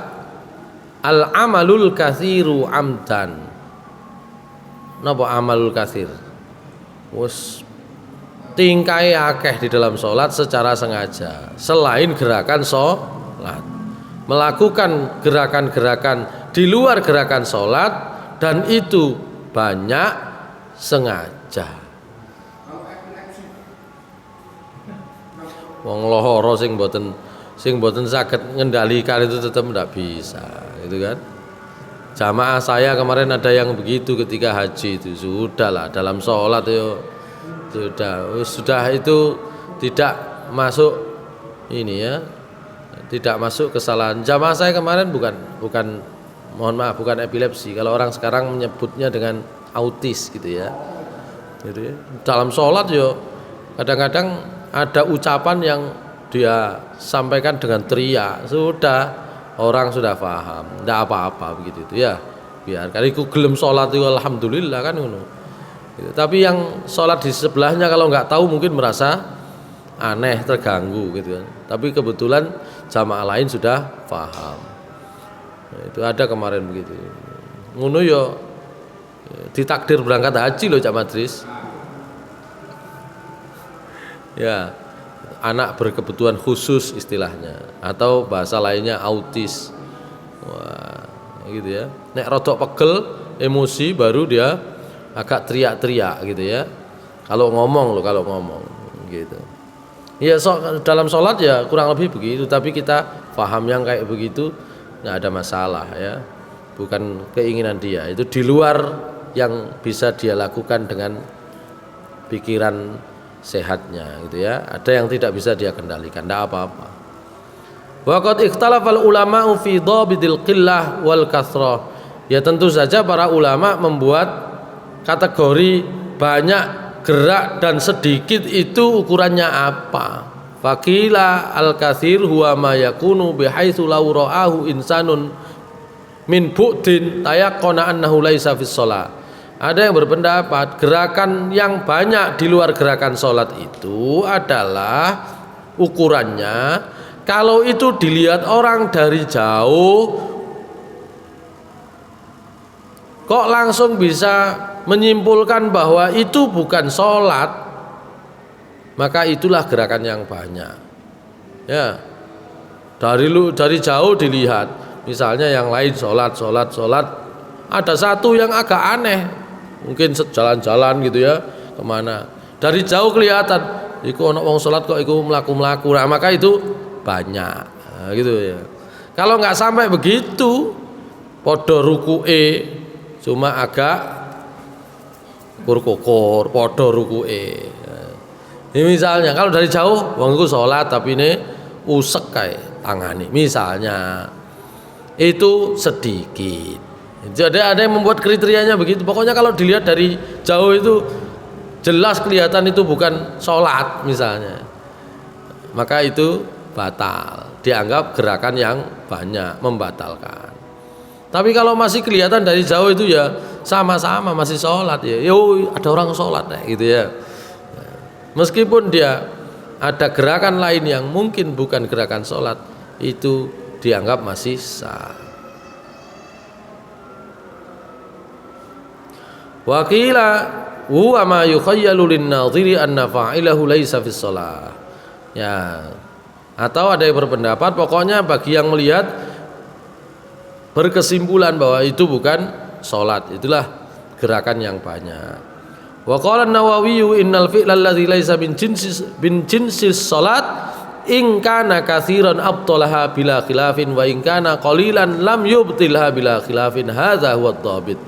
al-amalul katsiru amdan. Napa amalul katsir? Wes tingkai akeh di dalam sholat secara sengaja, selain gerakan sholat, melakukan gerakan-gerakan di luar gerakan sholat, dan itu banyak sengaja. Wong lohoro sing boten saged ngendalikan itu tetap tidak bisa, gitu kan. Jamaah saya kemarin ada yang begitu ketika haji itu, sudahlah dalam sholat yo sudah itu tidak masuk ini ya, tidak masuk kesalahan. Jamaah saya kemarin bukan mohon maaf, bukan epilepsi, kalau orang sekarang menyebutnya dengan autis gitu ya. Dalam sholat yo kadang-kadang ada ucapan yang dia sampaikan dengan teriak, sudah orang sudah paham, tidak apa-apa begitu itu ya, biarkan iku gelem sholat itu alhamdulillah kan ngono. Tapi yang sholat di sebelahnya kalau nggak tahu mungkin merasa aneh, terganggu gitu kan. Tapi kebetulan jamaah lain sudah paham. Itu ada kemarin begitu. Ngono yo ditakdir berangkat haji loh Cak Madris. Ya, anak berkebutuhan khusus istilahnya, atau bahasa lainnya autis. Wah, gitu ya. Nek rodok pegel, emosi baru dia agak teriak-teriak gitu ya. Kalau ngomong gitu. Ya dalam sholat ya kurang lebih begitu, tapi kita paham yang kayak begitu nggak ada masalah ya. Bukan keinginan dia, itu di luar yang bisa dia lakukan dengan pikiran sehatnya gitu ya. Ada yang tidak bisa dia kendalikan, tidak apa-apa. Wa qad ikhtalafal ulama'u fi dhabitil qillah wal kathrah. Ya tentu saja para ulama membuat kategori banyak, gerak dan sedikit itu ukurannya apa. Faqila al-katsir huwa ma yakunu bihaitsu law ra'ahu insanun min bu'din tayaqqana annahu laisa fis shalah. Ada yang berpendapat gerakan yang banyak di luar gerakan sholat itu adalah ukurannya kalau itu dilihat orang dari jauh kok langsung bisa menyimpulkan bahwa itu bukan sholat, maka itulah gerakan yang banyak. Ya, dari jauh dilihat, misalnya yang lain sholat, ada satu yang agak aneh, mungkin jalan-jalan gitu ya, kemana? Dari jauh kelihatan, iku ono wong sholat kok iku melaku-melaku, nah, maka itu banyak, nah, gitu ya. Kalau nggak sampai begitu, podo ruku'e cuma agak kur-kukur, podo ruku'e. Ini misalnya kalau dari jauh wong iku sholat tapi ini usek kayak tangani, misalnya itu sedikit. Jadi ada yang membuat kriterianya begitu. Pokoknya kalau dilihat dari jauh itu jelas kelihatan itu bukan sholat misalnya, maka itu batal, dianggap gerakan yang banyak, membatalkan. Tapi kalau masih kelihatan dari jauh itu ya sama-sama masih sholat ya, yo ada orang sholat gitu ya. Meskipun dia ada gerakan lain yang mungkin bukan gerakan sholat, itu dianggap masih sah. Wa qila huwa ma yukhayyalu lin-nadhiri anna fa'ilahu laisa fis shalah. Ya. Atau ada yang berpendapat pokoknya bagi yang melihat berkesimpulan bahwa itu bukan sholat, itulah gerakan yang banyak. Wa qala an-Nawawi innal fi'la alladhi laisa bin jinsis salat in kana katsiran abtalaha bila khilafin wa in kana qalilan lam yubtilha bila khilafin, hadza huwa ad-dhabit.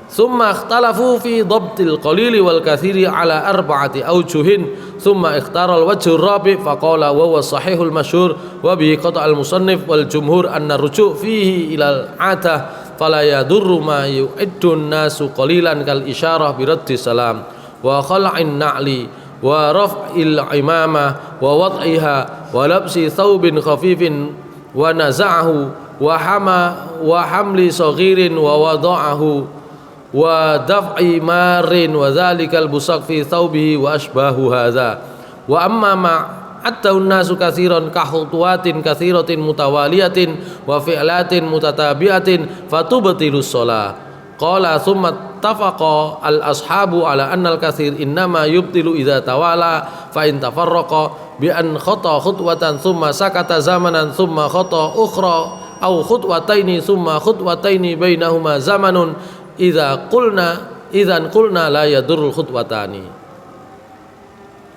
Thumma ikhtalafu fi dhabtil qalili wal katsiri ala arba'ati awjuhin thumma ikhtara al-wajhu ar-rabi' faqala wa huwa sahihul masyhur wa bihi qata al-musannif wal jumhur anna ruju' fihi ila al-'adah fala yadurru ma yu'iddun nasu qalilan kal isyarah bi raddi salam wa khal'in na'li wa raf'il imamah wa wad'iha wa labsi thawbin khafifin wa naza'ahu wa hamli saghirin wa wada'ahu wa daf'i marin wa dhalikal busaq fi thawbihi wa ashbahu hadza wa amma ma attahun nasu katsiran ka khutuwatin katsiratin mutawaliyatin wa fi'latin mutatabi'atin fatubtilus shalah. Qala thumma tafaqa al ashabu ala anna al katsir innama yubtilu idza tawala fa in tafarraqa bi an khata khutwatan thumma sakata zamanan thumma khata ukhra aw khutwataini thumma khutwataini bainahuma zamanun idzan qulna la yadurul khutwatani.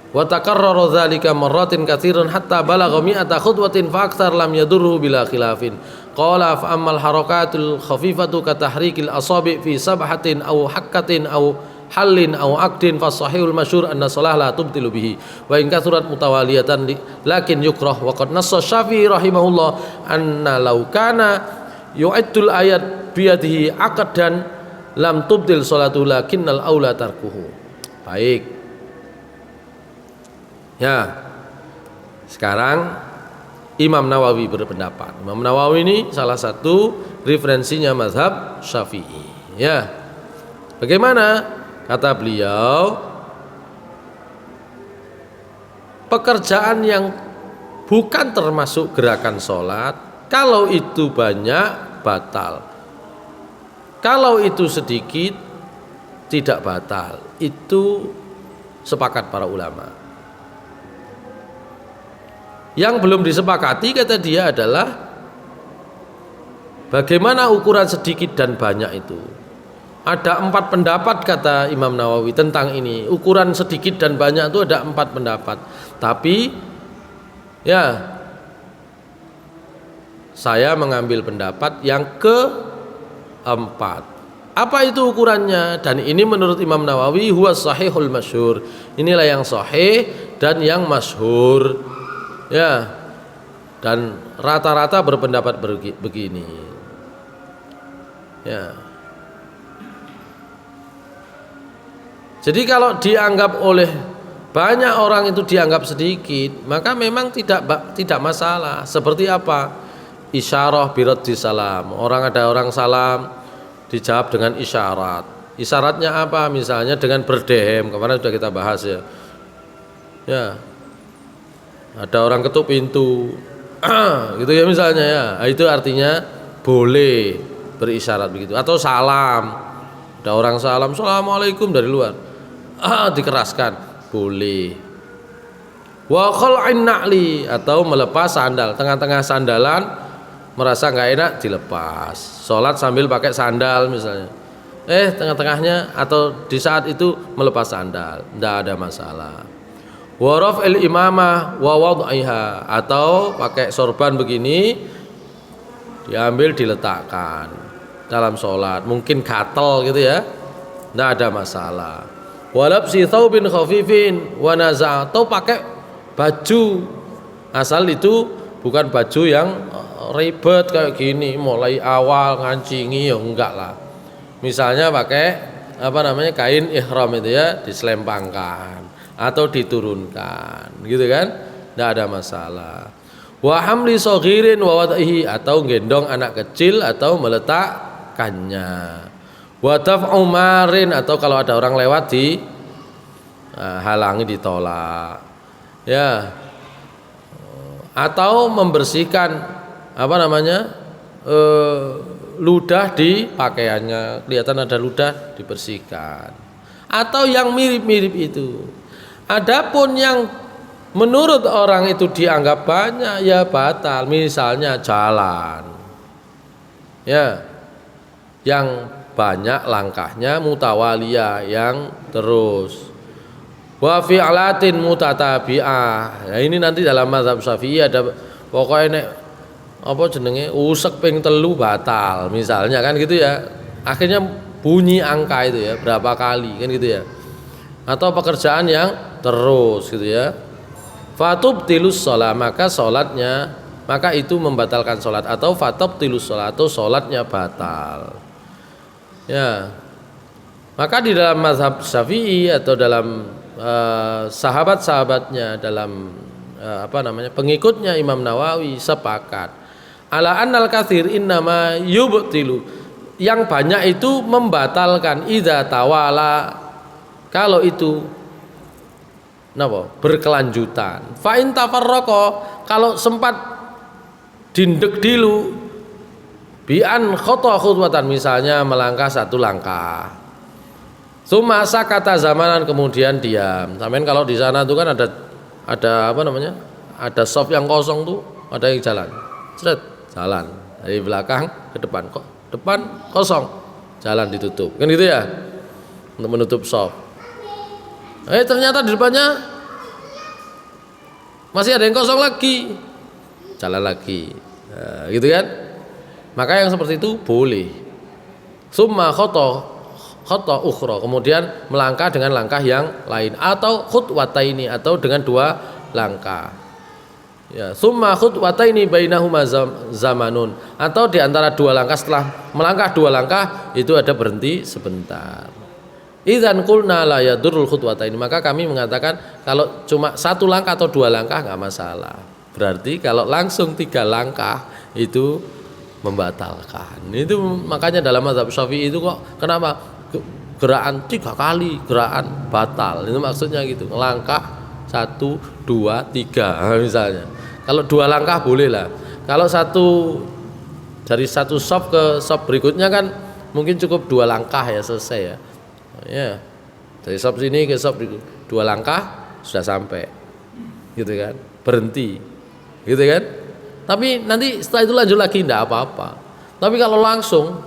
Wa takarrara dzalika marratin katsiran hatta balagha mi'ata khutwatin fa aktsar lam yadurru bila khilafin. Qala fa ammal harakatul khafifatu ka tahrikil asabi fi sabhatin aw hakkatin aw halin aw aqdin fa sahihul masyhur anna shalah la tubtilu bihi wa in kathurat mutawaliyatan lakin yukrah. Wa qad nassa Syafi'i rahimahullah anna law kana yu'addul ayat biyadihi aqdan lam tubtil salatu lakinnal aula tarkuhu. Baik. Ya, sekarang Imam Nawawi berpendapat. Imam Nawawi ini salah satu referensinya mazhab Syafi'i. Ya, bagaimana? Kata beliau, pekerjaan yang bukan termasuk gerakan sholat, kalau itu banyak batal, kalau itu sedikit tidak batal. Itu sepakat para ulama. Yang belum disepakati kata dia adalah bagaimana ukuran sedikit dan banyak itu. Ada 4 pendapat kata Imam Nawawi tentang ini. Ukuran sedikit dan banyak itu ada 4 pendapat. Tapi ya saya mengambil pendapat yang keempat. Apa itu ukurannya? Dan ini menurut Imam Nawawi huwa sahihul masyhur. Inilah yang sahih dan yang masyhur. Ya, Dan rata-rata berpendapat begini. Ya. Jadi kalau dianggap oleh banyak orang itu dianggap sedikit, maka memang tidak masalah. Seperti apa? Isyarah biraddi salam. Ada orang salam dijawab dengan isyarat. Isyaratnya apa? Misalnya dengan berdehem. Kemarin sudah kita bahas ya. Ya. Ada orang ketuk pintu. Gitu ya misalnya ya. Itu artinya boleh berisyarat begitu. Atau salam. Ada orang salam, assalamualaikum dari luar. Dikeraskan. Boleh. Wa khal'in na'li, atau melepas sandal. Tengah-tengah sandalan merasa nggak enak dilepas. Sholat sambil pakai sandal misalnya. Tengah-tengahnya atau di saat itu melepas sandal, tidak ada masalah. Wa raf'il imamah wa wad'iha, atau pakai sorban begini diambil diletakkan dalam sholat, mungkin gatel gitu ya, tidak ada masalah. Walabsi thawbin khafifin wa naza', atau pakai baju asal itu bukan baju yang ribet kayak gini, mulai awal ngancingi ya enggak lah. Misalnya pakai kain ihram itu ya, diselempangkan atau diturunkan, gitu kan? Tidak ada masalah. Wa hamli shaghirin wa wad'ihi, atau gendong anak kecil atau meletakkannya. Wa daf'u marin, atau kalau ada orang lewat halangi, ditolak. Ya. Atau membersihkan ludah di pakaiannya, kelihatan ada ludah dibersihkan. Atau yang mirip-mirip itu. Adapun yang menurut orang itu dianggap banyak, ya batal. Misalnya jalan, ya, yang banyak langkahnya, mutawaliyah, yang terus. Wa fi'latin mutatabi'ah. Nah, ini nanti dalam mazhab Syafi'i ada pokoknya usek ping telu batal misalnya kan gitu ya. Akhirnya bunyi angka itu ya, berapa kali kan gitu ya. Atau pekerjaan yang terus gitu ya. Fatubtilus shalah, maka itu membatalkan sholat. Atau fatubtilus shalah, atau sholatnya batal. Ya. Maka di dalam mazhab Syafi'i atau dalam sahabat-sahabatnya, dalam pengikutnya Imam Nawawi sepakat ala annal katsir innama yubtilu, yang banyak itu membatalkan idza tawala, kalau itu berkelanjutan. Fa in tafarraqa, kalau sempat dindek dulu, bi an khutwatan, misalnya melangkah satu langkah. Sumasa kata zamanan, kemudian diam. Sampean kalau di sana tuh kan ada ada soft yang kosong tuh, ada yang jalan. Jalan dari belakang ke depan, kok depan kosong, jalan ditutup. Kan gitu ya. Untuk menutup soft. Ternyata di depannya masih ada yang kosong lagi, jalan lagi, gitu kan? Maka yang seperti itu boleh. Summa khata ukhra, kemudian melangkah dengan langkah yang lain, atau khutwataini, atau dengan dua langkah. Ya, summa khutwataini bainahuma zamanun, atau di antara dua langkah, setelah melangkah dua langkah itu ada berhenti sebentar. Idzan qulna la yadurrul khutwataini, maka kami mengatakan kalau cuma satu langkah atau dua langkah enggak masalah. Berarti kalau langsung tiga langkah itu membatalkan. Itu makanya dalam mazhab Syafi'i itu kok kenapa gerakan 3 kali gerakan batal, itu maksudnya gitu. Langkah 1, 2, 3 misalnya. Kalau 2 langkah boleh lah. Kalau dari satu shop ke shop berikutnya kan mungkin cukup 2 langkah ya, selesai ya. Ya, dari shop sini ke shop 2 langkah sudah sampai, gitu kan, berhenti, gitu kan. Tapi nanti setelah itu lanjut lagi tidak apa-apa. Tapi kalau langsung,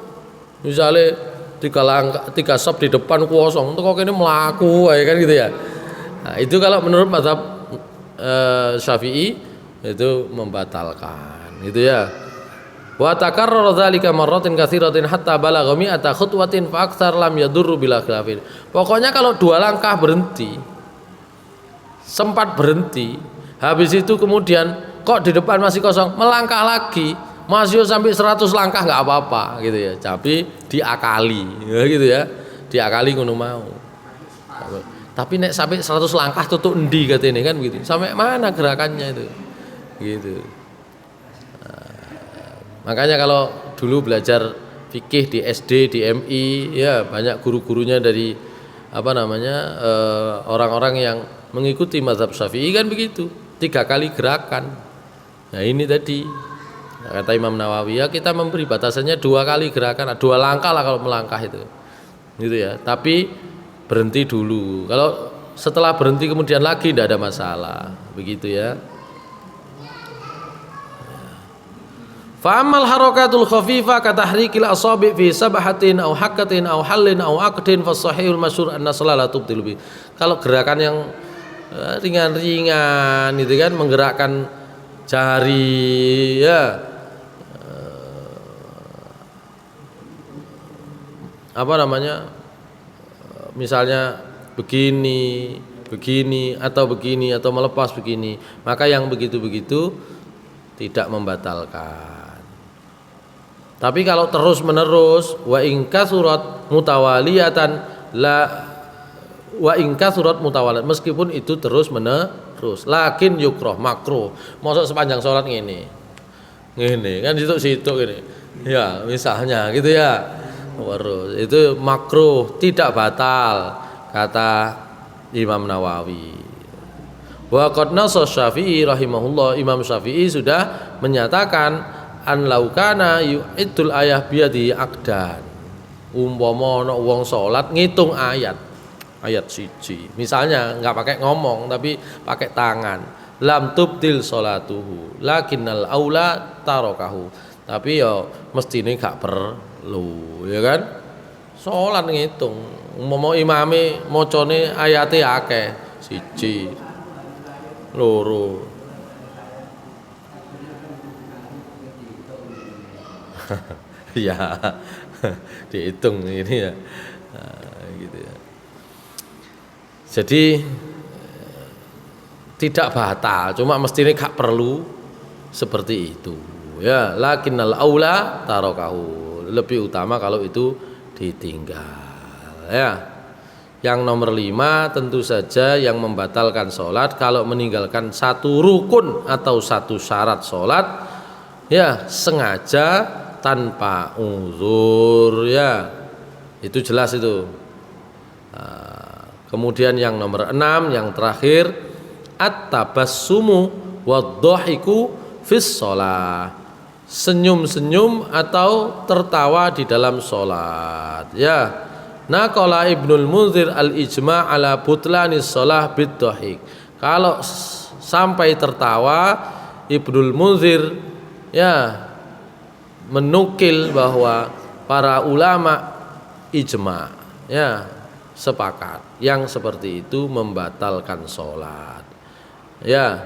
misalnya 3 shop di depan kosong, itu kok ini melaku, ya kan gitu ya. Nah, itu kalau menurut mazhab Syafi'i itu membatalkan, gitu ya. Wa takarrara dzalika marratin katsiratin hatta balagha mi'ata khutwatin fa aktsar lam yadurru bila khilafin. Pokoknya kalau 2 langkah berhenti, sempat berhenti, habis itu kemudian kok di depan masih kosong, melangkah lagi, masih sampai 100 langkah nggak apa-apa gitu ya, tapi diakali ya gitu ya, diakali ngono mau. Tapi nek sampai 100 langkah tutup endi katene kan begitu, sampai mana gerakannya itu gitu. Makanya kalau dulu belajar fikih di SD, di MI ya banyak guru-gurunya dari orang-orang yang mengikuti mazhab Syafi'i kan begitu, 3 kali gerakan. Nah ini tadi kata Imam Nawawi, ya kita memberi batasannya 2 kali gerakan, 2 langkah lah kalau melangkah itu gitu ya, tapi berhenti dulu. Kalau setelah berhenti kemudian lagi tidak ada masalah begitu ya. Fa'amal harakatul khafifah katahrikil asabi' fi sabhatin aw hakatin aw halin aw aqdin fasahihul masyhur anna shalah la tubtilu bi. Kalau gerakan yang ringan-ringan itu kan, menggerakkan jari ya, misalnya begini atau melepas begini, maka yang begitu-begitu tidak membatalkan. Tapi kalau terus menerus wa in kasurat mutawaliyatan meskipun itu terus menerus, lakin yukroh makruh. Mosok sepanjang sholat ngene kan situ gini ya misalnya gitu ya, terus itu makruh, tidak batal kata Imam Nawawi. Wa qad nassa Syafi'i rahimahullah, Imam Syafi'i sudah menyatakan an laukana yu'idul ayah biyadi akdan. Umpama ana wong salat ngitung ayat siji, misalnya nggak pakai ngomong tapi pakai tangan, lam tubtil sholatuhu lakinnal aula tarokahu, tapi ya mestine gak perlu ya kan, salat ngitung. Umpama imame macane ayate akeh, siji loro ya dihitung ini ya, gitu ya. Jadi tidak batal, cuma mestinya gak perlu seperti itu ya. Lakinnal aula tarokahu, lebih utama kalau itu ditinggal ya. Yang nomor 5 tentu saja yang membatalkan sholat kalau meninggalkan satu rukun atau satu syarat sholat ya, sengaja tanpa uzur ya, itu jelas itu. Kemudian yang nomor 6 yang terakhir, at-tabassumu wadh-dhahiku fis shalah, senyum-senyum atau tertawa di dalam sholat ya. Naqala Ibnul Munzir al-ijma' ala butlanis shalah bid-dhahik. Kalau sampai tertawa, Ibnul Munzir ya menukil bahwa para ulama ijma ya sepakat yang seperti itu membatalkan sholat ya.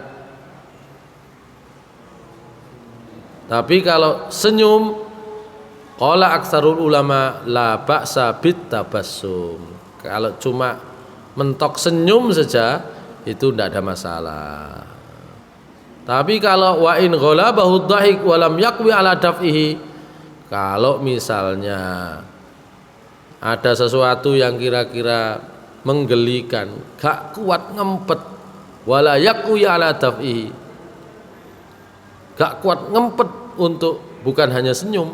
Tapi kalau senyum, qala aksarul ulama la ba'sa bit tabassum, kalau cuma mentok senyum saja itu tidak ada masalah. Tapi kalau wa in ghalabahu dhahik wa lam yaqwi ala daf'ihi, kalau misalnya ada sesuatu yang kira-kira menggelikan, gak kuat ngempet, wala yaqwi ala daf'ihi, gak kuat ngempet untuk bukan hanya senyum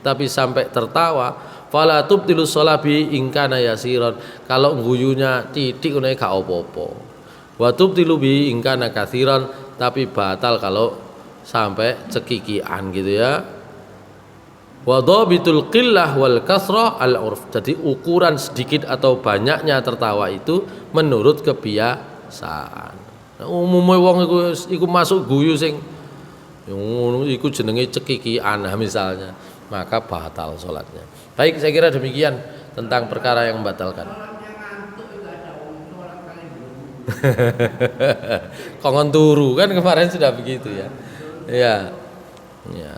tapi sampai tertawa, fala tubtilu sholabi in kana yasiran, kalau guyunya titik ngene gak apa-apa. Wa tubtilu bi in kana katsiran, tapi batal kalau sampai cekikian gitu ya. Wa dhabitul qillah wal kasrah al urf, jadi ukuran sedikit atau banyaknya tertawa itu menurut kebiasaan. Nah, umumnya wong iku masuk guyu sing ngono iku jenenge cekikian misalnya, maka batal sholatnya. Baik, saya kira demikian tentang perkara yang membatalkan. Kongon turu kan kemarin sudah begitu ya. Ya. Ya.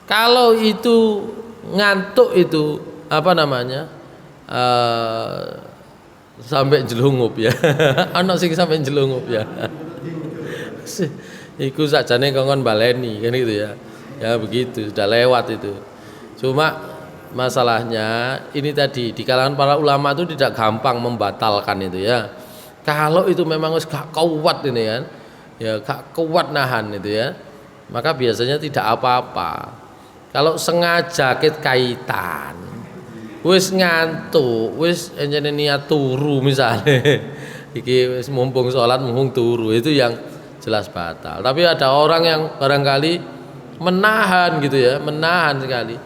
Kalau itu ngantuk itu sampai jelungup ya. Ana sing sampai jelungup ya. Iku sakjane kongkon baleni kan gitu ya. Ya begitu, sudah lewat itu. Cuma masalahnya ini tadi di kalangan para ulama itu tidak gampang membatalkan itu ya. Kalau itu memang gak kuat ini kan, ya gak kuat nahan itu ya, maka biasanya tidak apa-apa. Kalau sengaja kaitan, wis ngantuk, wis enjene niat turu misalnya, iki wis mumpung sholat mumpung turu itu yang jelas batal. Tapi ada orang yang barangkali menahan gitu ya, menahan sekali.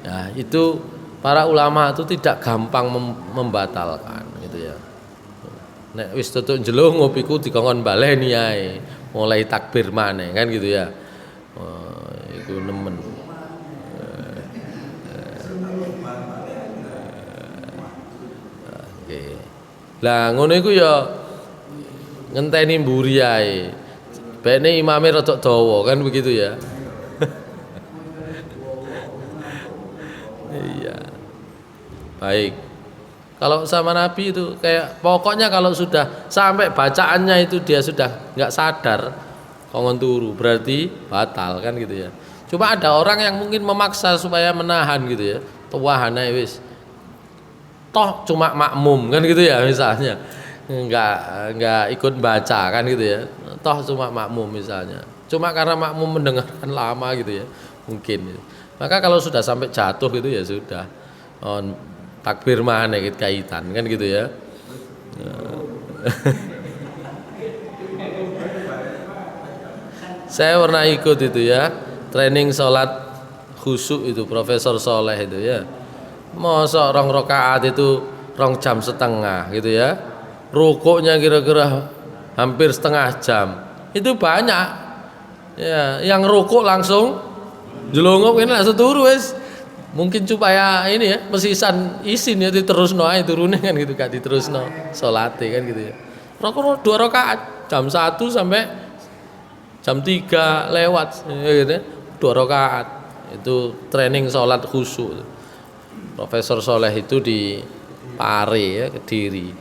Ya itu para ulama itu tidak gampang membatalkan gitu ya. Nek wis tutuk njelo ngopiku dikongkon baleni ae, mulai takbir maneh kan gitu ya. Oh, iku nemen. Oke. Lah ngono iku ya ngenteni mburi ae. Bene imame rada dawa kan begitu ya. Iya. Baik. Kalau sama Nabi itu kayak pokoknya kalau sudah sampai bacaannya itu dia sudah nggak sadar kongon turu berarti batal kan gitu ya. Cuma ada orang yang mungkin memaksa supaya menahan gitu ya. Tuwahana wis. Toh cuma makmum kan gitu ya misalnya. Nggak ikut baca kan gitu ya. Toh cuma makmum misalnya. Cuma karena makmum mendengarkan lama gitu ya. Mungkin. Maka kalau sudah sampai jatuh gitu ya sudah. Takbir mana kaitan kan gitu ya. Saya pernah ikut itu ya training sholat khusyuk itu Profesor Soleh itu ya. Masa 2 rakaat itu 2 jam setengah gitu ya. Rukuknya kira-kira hampir setengah jam. Itu banyak. Ya, yang rukuk langsung jelongok ini langsung turu wis. Mungkin supaya ini ya mesisan isin ya diterusno ae turune kan gitu gak diterusno salate kan gitu ya. 2 rakaat jam 1 sampai jam 3 lewat ya gitu. 2 rakaat itu training salat khusyuk. Profesor Soleh itu di Pare ya Kediri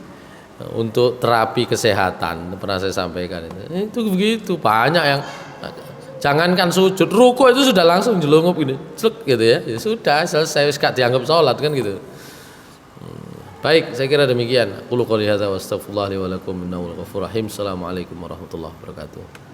untuk terapi kesehatan pernah saya sampaikan itu begitu banyak yang jangankan sujud, ruku itu sudah langsung jelungup gini, cek gitu ya. Ya sudah, selesai wis gak dianggap salat kan gitu. Baik, saya kira demikian. Qul qouli hadza wa astaghfirullah li wa lakum innahu al-ghafurur rahim. Assalamualaikum warahmatullahi wabarakatuh.